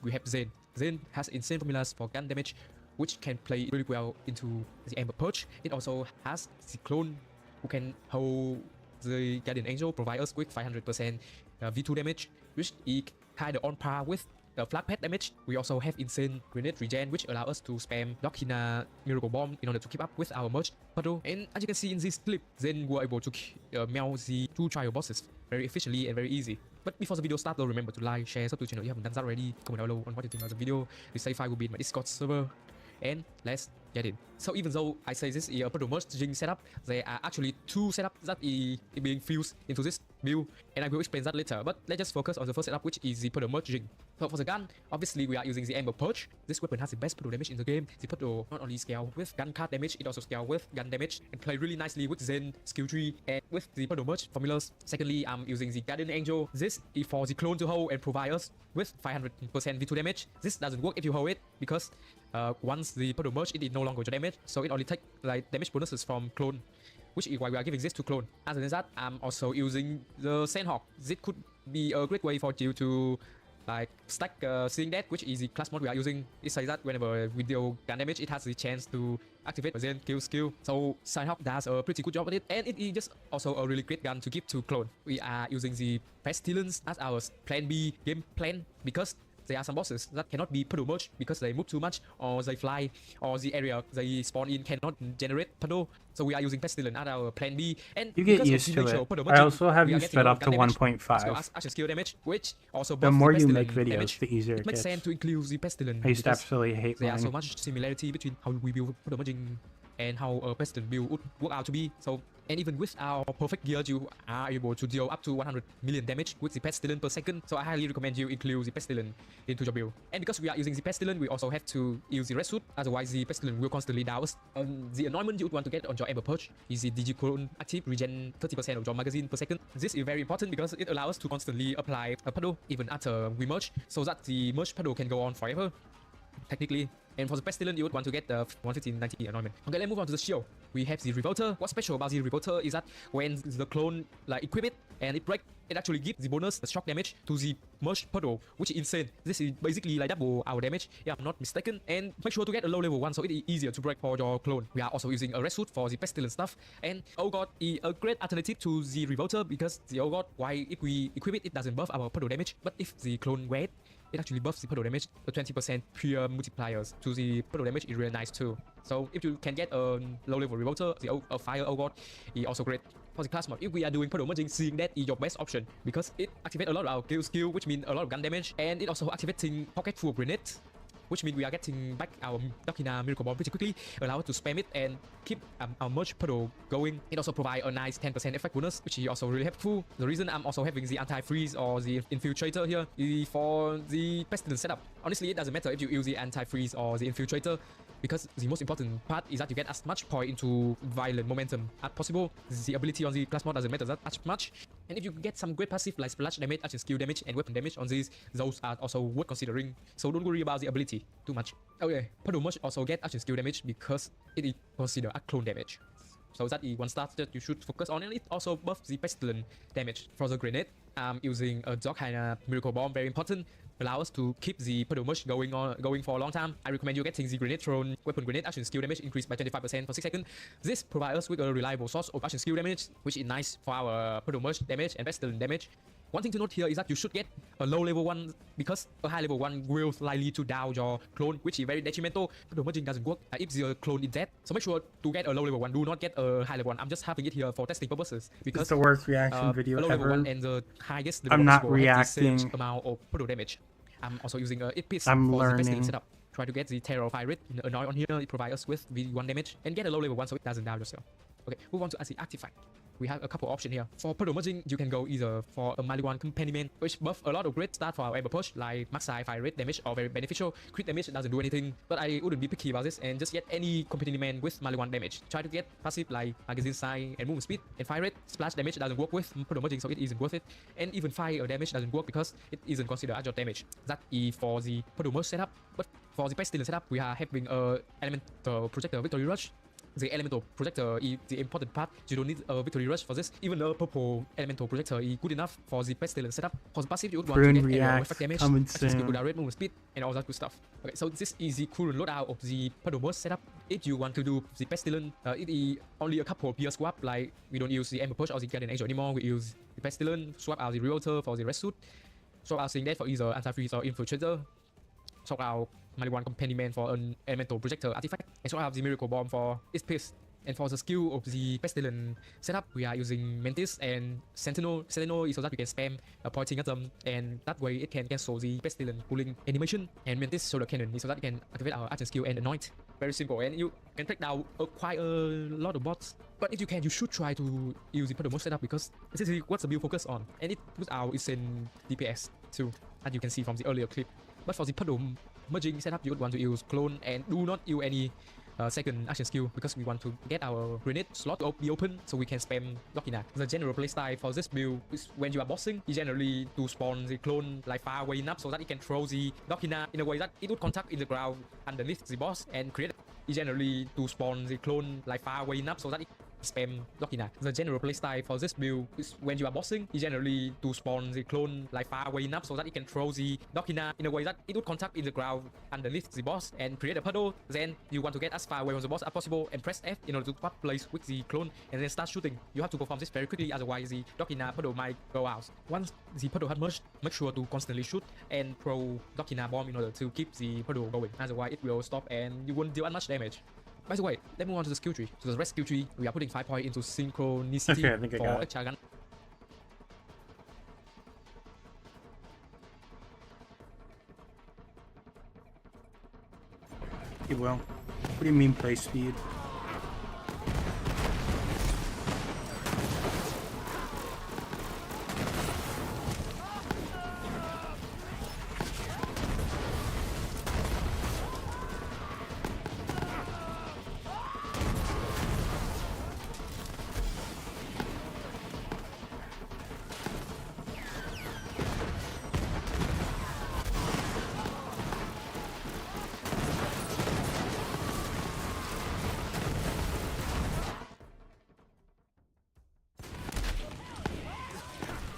We have Zane. Zane has insane formulas for gun damage, which can play really well into the Amber Purge. It also has the clone who can hold the Guardian Angel, provide us with 500% V2 damage, which is kind of on par with the Fl4k pet damage. We also have insane grenade regen, which allow us to spam Doctrina Miracle Bomb in order to keep up with our merge puddle. And as you can see in this clip, Zane were able to melt the 2 trial bosses very efficiently and very easy. But before the video starts, though, remember to like, share, subscribe to the channel if you haven't done that already. Comment down below on what you think of the video. The save file will be in my Discord server. And let's get in. So even though I say this is a puddle merging setup, there are actually 2 setups that are being fused into this build, and I will explain that later. But let's just focus on the first setup, which is the puddle merging. So for the gun, obviously we are using the Amber Purge. This weapon has the best puddle damage in the game. The puddle not only scale with gun card damage, it also scale with gun damage and play really nicely with Zen skill tree and with the puddle merge formulas. Secondly, I'm using the Guardian Angel. This is for the clone to hold and provide us with 500% V2 damage. This doesn't work if you hold it because once the puddle merge, it is no longer your damage, so it only takes like damage bonuses from clone, which is why we are giving this to clone. Other than that, I'm also using the Sandhawk. This could be a great way for you to like stack seeing that, which is the class mod we are using. It says that whenever we deal gun damage, it has the chance to activate the Zane kill skill. So Sidehawk does a pretty good job at it, and it is just also a really great gun to give to clone. We are using the Pestilence as our plan B game plan because there are some bosses that cannot be puddle merged because they move too much, or they fly, or the area they spawn in cannot generate puddle. So we are using Pestilence as our plan B, and You get used to it. I also have you set up to 1.5. Action skill damage, which also The buffs more the you make Pestilence videos, damage. the easier It it makes gets. sense to include the Pestilence. I used to because absolutely hate there are so mine. much similarity between how we build puddle merging and how a Pestilence build would work out to be. So, and even with our perfect gear, you are able to deal up to 100 million damage with the Pestilence per second. So I highly recommend you include the Pestilence into your build. And because we are using the Pestilence, we also have to use the Red Suit, otherwise the Pestilence will constantly douse. The anointment you would want to get on your Ember Purge is the Digiclone active, regen 30% of your magazine per second. This is very important because it allows us to constantly apply a puddle even after we merge, so that the merge puddle can go on forever, technically. And for the Pestilence, you would want to get the 11590 anointment. Okay, let's move on to the shield. We have the Revolter. What's special about the Revolter is that when the clone like equip it and it break, it actually gives the bonus the shock damage to the merged puddle, which is insane. This is basically like double our damage, if I'm not mistaken. And make sure to get a low level one so it is easier to break for your clone. We are also using a Red Suit for the Pestilence stuff. And Oh God is a great alternative to the Revolter because the Oh God, why if we equip it, it doesn't buff our puddle damage. But if the clone wear it actually buffs the puddle damage. The 20% pure multipliers to the puddle damage is really nice too. So if you can get a low level Revolter, the Fire Oh God is also great. For the class mod, if we are doing puddle merging, seeing that is your best option because it activates a lot of our kill skill, which means a lot of gun damage, and it also activating pocket full grenade, which means we are getting back our Dokina Miracle Bomb pretty quickly, allow us to spam it and keep our merge puddle going. It also provides a nice 10% effect bonus, which is also really helpful. The reason I'm also having the anti-freeze or the infiltrator here is for the Pestilence setup. Honestly, it doesn't matter if you use the anti-freeze or the infiltrator, because the most important part is that you get as much point into violent momentum as possible. The ability on the class mod doesn't matter that much. And if you get some great passive like splash damage, action skill damage, and weapon damage on these, those are also worth considering. So don't worry about the ability too much. Okay, puddle merge also get action skill damage because it is considered a clone damage. So that is one stat that you should focus on, and it also buffs the Pestilence damage. For the grenade, I'm using a Dokina Miracle Bomb, very important. Allow us to keep the puddle merge going for a long time. I recommend you getting the grenade thrown weapon grenade action skill damage increased by 25% for 6 seconds. This provides us with a reliable source of action skill damage, which is nice for our puddle merge damage and Pestilence damage. One thing to note here is that you should get a low level one because a high level one will likely to down your clone, which is very detrimental. Puddle merging doesn't work if the clone is dead. So make sure to get a low level one. Do not get a high level one. I'm just having it here for testing purposes because It's the worst reaction video a low level ever. one and the highest I'm not level have the same reacting. amount of puddle damage. I'm also using a it piece I'm for the learning. Pestilence setup. Try to get the Terror of Fire Rate annoy on here. It provides us with V1 damage and get a low level one so it doesn't down yourself. Okay, move on to the artifact. We have a couple options here. For puddle merging, you can go either for a Maliwan Accompaniment, which buff a lot of great stats for our Ember Push, like max fire rate damage or very beneficial. Crit damage doesn't do anything, but I wouldn't be picky about this and just get any accompaniment with Maliwan damage. Try to get passive like magazine size and movement speed, and fire rate. Splash damage doesn't work with puddle merging, so it isn't worth it. And even fire damage doesn't work because it isn't considered as your damage. That is for the puddle merge setup, but for the Pestilence setup, we are having a Elemental Projector Victory Rush. The Elemental Projector is the important part. You don't need a Victory Rush for this. Even a purple Elemental Projector is good enough for the Pestilence setup. For the passive, you would want Burn to get react, effect damage, coming action skill soon. with rate, movement speed, and all that good stuff. Okay, so this is the current loadout of the puddle merge setup. If you want to do the Pestilence, it is only a couple of gear swap. Like we don't use the Ember Push or the Guardian Angel anymore. We use the Pestilence, swap out the Revolter for the Red Suit, swap out Seeing Death for either Anti-Freeze or Infiltrator, swap out Maliwan Accompaniment for an Elemental Projector artifact, and swap out the Miracle Bomb for its piece. And for the skill of the Pestilence setup, we are using Mantis and Sentinel. Sentinel is so that we can spam pointing at them, and that way it can cancel the Pestilence cooling animation. And Mantis Solar Cannon is so that we can activate our action skill and anoint. Very simple, and you can take down quite a lot of bots. But if you can, you should try to use the puddle merge setup because this is what the build focus on, and it puts out insane DPS too, as you can see from the earlier clip. But for the puddle merging setup, you would want to use clone and do not use any second action skill because we want to get our grenade slot to be open so we can spam Dokina. The general playstyle for this build is when you are bossing, you generally to spawn the clone like far away enough so that it can throw the Dokina in a way that it would contact in the ground underneath the boss and create. You generally to spawn the clone like far away enough so that it spam Dokina. The general playstyle for this build is when you are bossing, you generally to spawn the clone like far away enough so that it can throw the Dokina in a way that it would contact in the ground underneath the boss and create a puddle. Then you want to get as far away from the boss as possible and press F in order to swap place with the clone and then start shooting. You have to perform this very quickly, otherwise the Dokina puddle might go out. Once the puddle has merged, make sure to constantly shoot and throw Dokina bomb in order to keep the puddle going. Otherwise it will stop and you won't deal as much damage. By the way, let's move on to the skill tree. So the rest skill tree, we are putting 5 points into synchronicity Okay, I think I for got it. extra gun. You will. What do you mean play speed?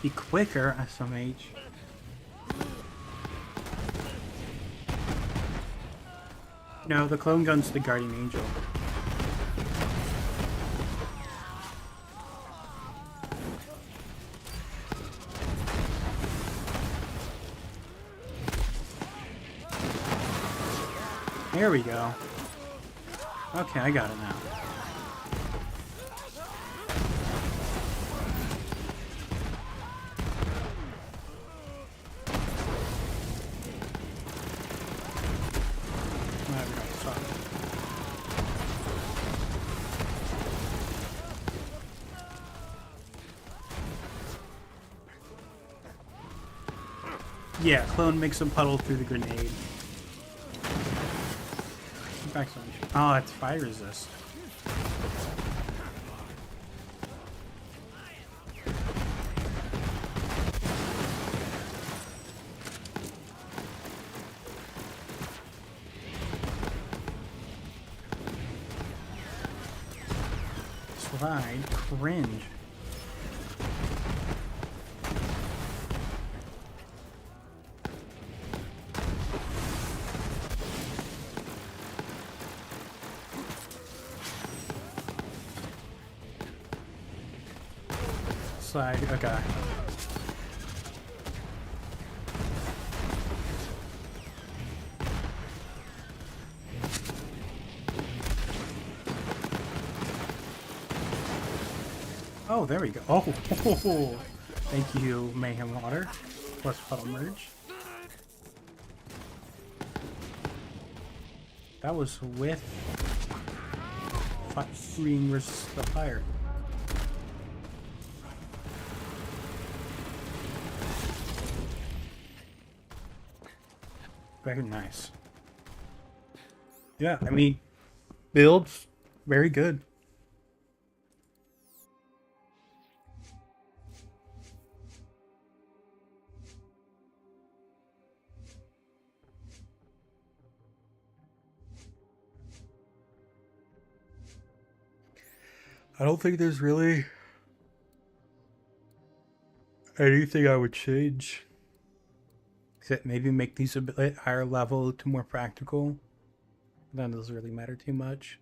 Be quicker, SMH. No, the clone gun's the guardian angel. There we go. Okay, I got it now. Yeah, clone makes a puddle through the grenade. Oh, it's fire resist. Slide, cringe. Slide, okay. Oh, there we go. Oh, thank you, Mayhem Water. Plus Puddle Merge. That was with freeing resist the fire. Very nice. Yeah, I mean, builds very good. I don't think there's really anything I would change. Except maybe make these a bit higher level to more practical. That doesn't really matter too much.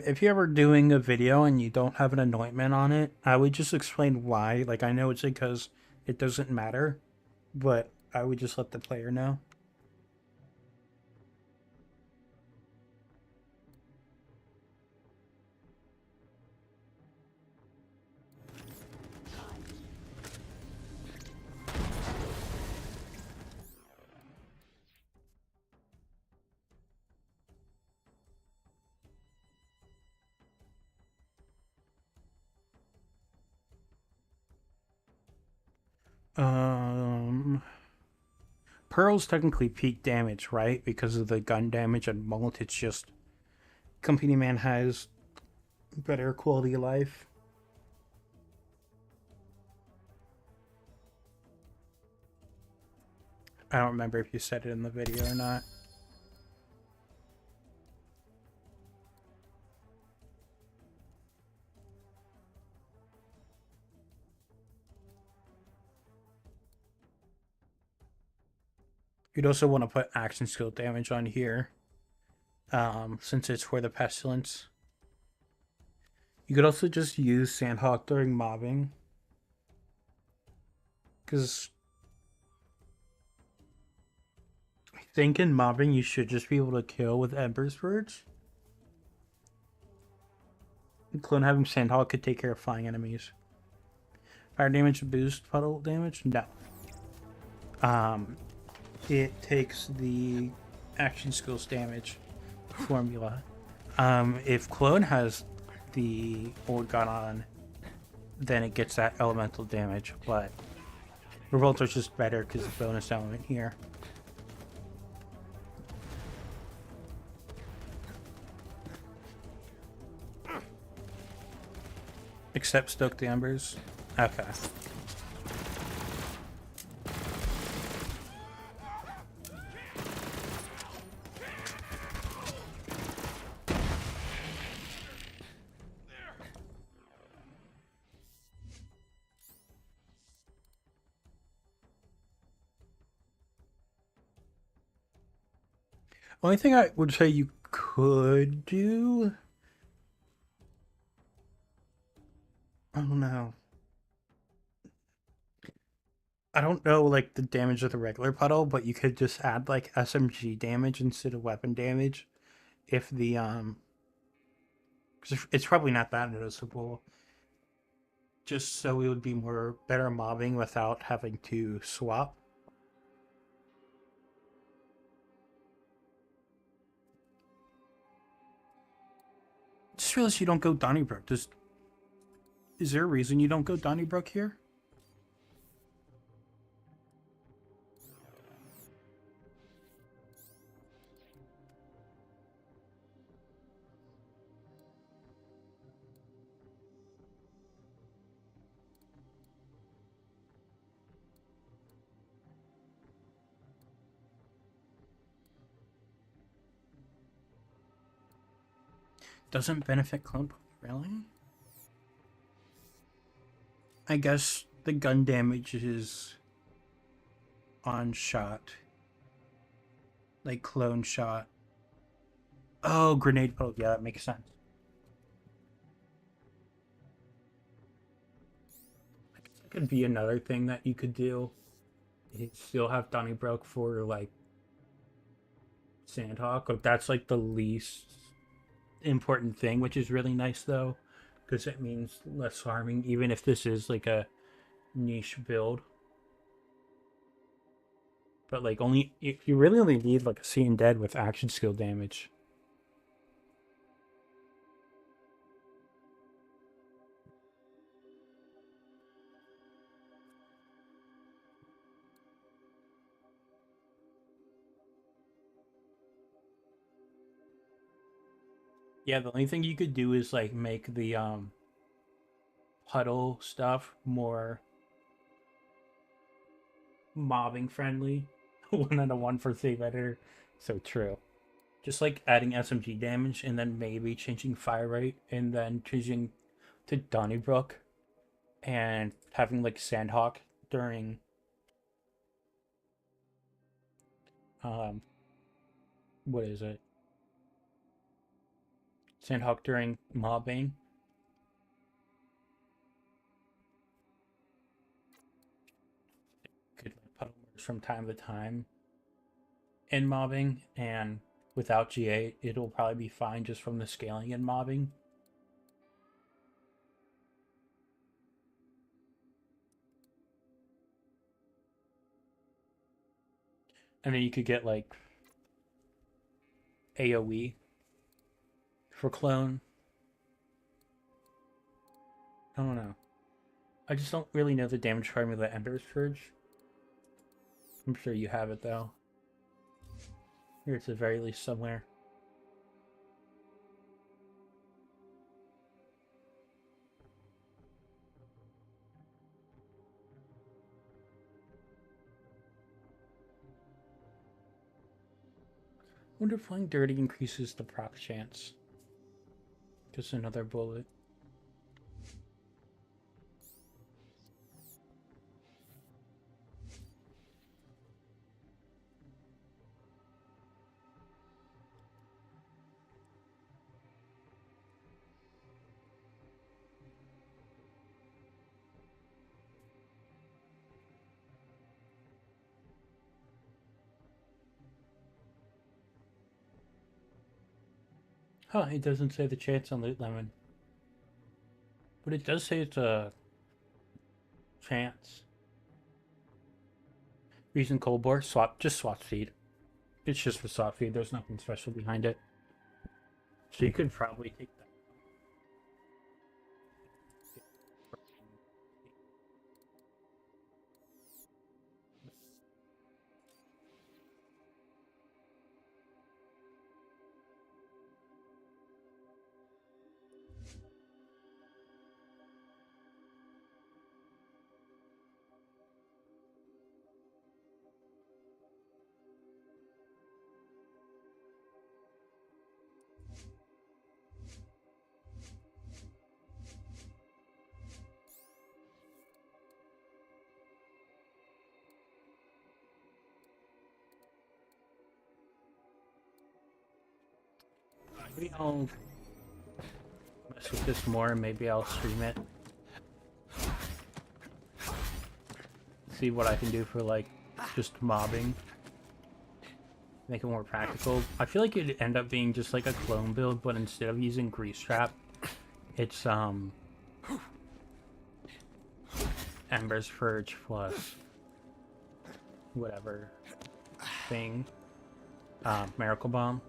If you're ever doing a video and you don't have an anointment on it, I would just explain why. Like, I know it's because it doesn't matter, but I would just let the player know. Pearl's technically peak damage, right? Because of the gun damage, and Molt, it's just Company Man has better quality of life. I don't remember if you said it in the video or not. You'd also want to put action skill damage on here, since it's for the pestilence. You could also just use Sandhawk during mobbing, because I think in mobbing you should just be able to kill with Ember's Verge. Clone having Sandhawk could take care of flying enemies. Fire damage boost puddle damage? No. It takes the action skills damage formula. If Clone has the old gun on, then it gets that elemental damage, but Revolter's just better because it's bonus element here. Except Stoked Embers. Okay. Only thing I would say you could do, I don't know. I don't know like the damage of the regular puddle, but you could just add like SMG damage instead of weapon damage if the 'cause it's probably not that noticeable. Just so it would be more better mobbing without having to swap. Just realized you don't go Donnybrook. Is there a reason you don't go Donnybrook here? Doesn't benefit clone, really? I guess the gun damage is on shot. Like clone shot. Oh, grenade poke. Yeah, that makes sense. I guess that could be another thing that you could do. You still have Donnybrook for like Sandhawk. Like, that's like the least important thing, which is really nice though, because it means less farming, even if this is like a niche build. But like only you really only need like a Seeing Dead with action skill damage. Yeah, the only thing you could do is like make the puddle stuff more mobbing friendly. 1 for save editor. So true. Just like adding SMG damage and then maybe changing fire rate and then changing to Donnybrook and having like Sandhawk during what is it? Sandhawk during mobbing. Could like puddle merge from time to time in mobbing, and without G8 it'll probably be fine just from the scaling and mobbing. And then you could get like AoE for clone. I don't know. I just don't really know the damage formula Ember's Purge. I'm sure you have it though. Here it's at the very least somewhere. Wonder if playing dirty increases the proc chance. Just another bullet. Huh, it doesn't say the chance on Loot Lemon. But it does say it's a chance. Reason cold bore, just swap feed. It's just for swap feed, there's nothing special behind it. So you could probably take that. Maybe I'll mess with this more and maybe I'll stream it. See what I can do for like just mobbing. Make it more practical. I feel like it'd end up being just like a clone build, but instead of using Grease Trap, it's Ember's Purge plus whatever thing. Miracle Bomb.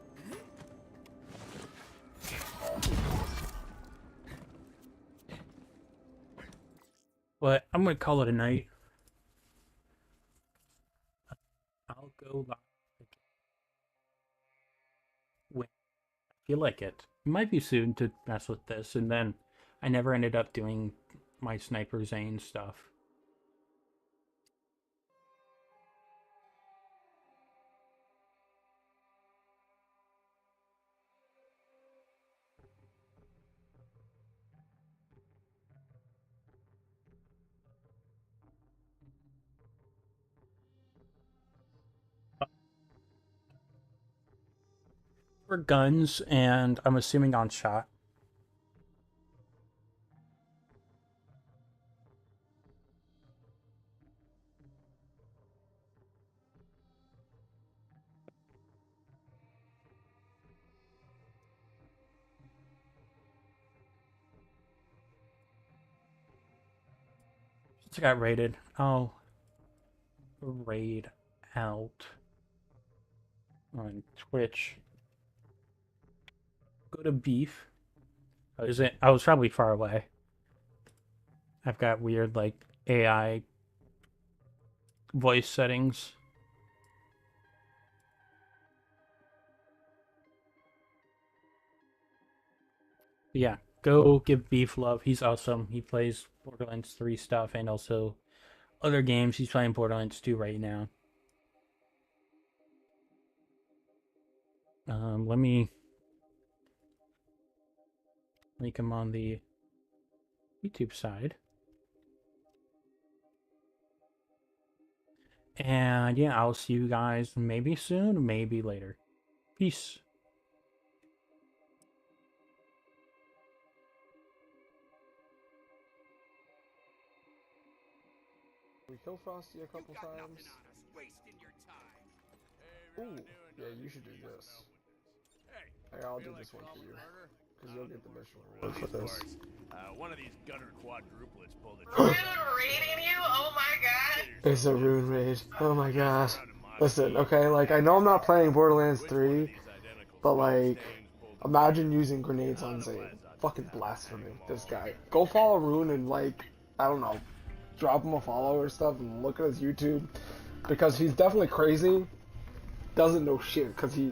But I'm gonna call it a night. I'll go live when I feel like it. It might be soon to mess with this, and then I never ended up doing my Sniper Zane stuff. For guns, and I'm assuming on shot. Just got raided. I'll raid out on Twitch. Go to beef. Oh, is it? I was probably far away. I've got weird like AI voice settings. Yeah, go give Beef love. He's awesome. He plays Borderlands 3 stuff and also other games. He's playing Borderlands 2 right now. Let me link him on the YouTube side. And yeah, I'll see you guys maybe soon, maybe later. Peace. We killed Frosty a couple times. Ooh, yeah, you should do this. Hey, I'll do this one for you. Because you'll get the mission reward for this. One of these gunner quadruplets pulled a Rune raiding you? Oh my god. It's a rune raid. Oh my god. Listen, okay, like, I know I'm not playing Borderlands 3, but like, imagine using grenades on Zane. Fucking blasphemy, this guy. Go follow Rune and like, I don't know, drop him a follow or stuff and look at his YouTube. Because he's definitely crazy. Doesn't know shit, because he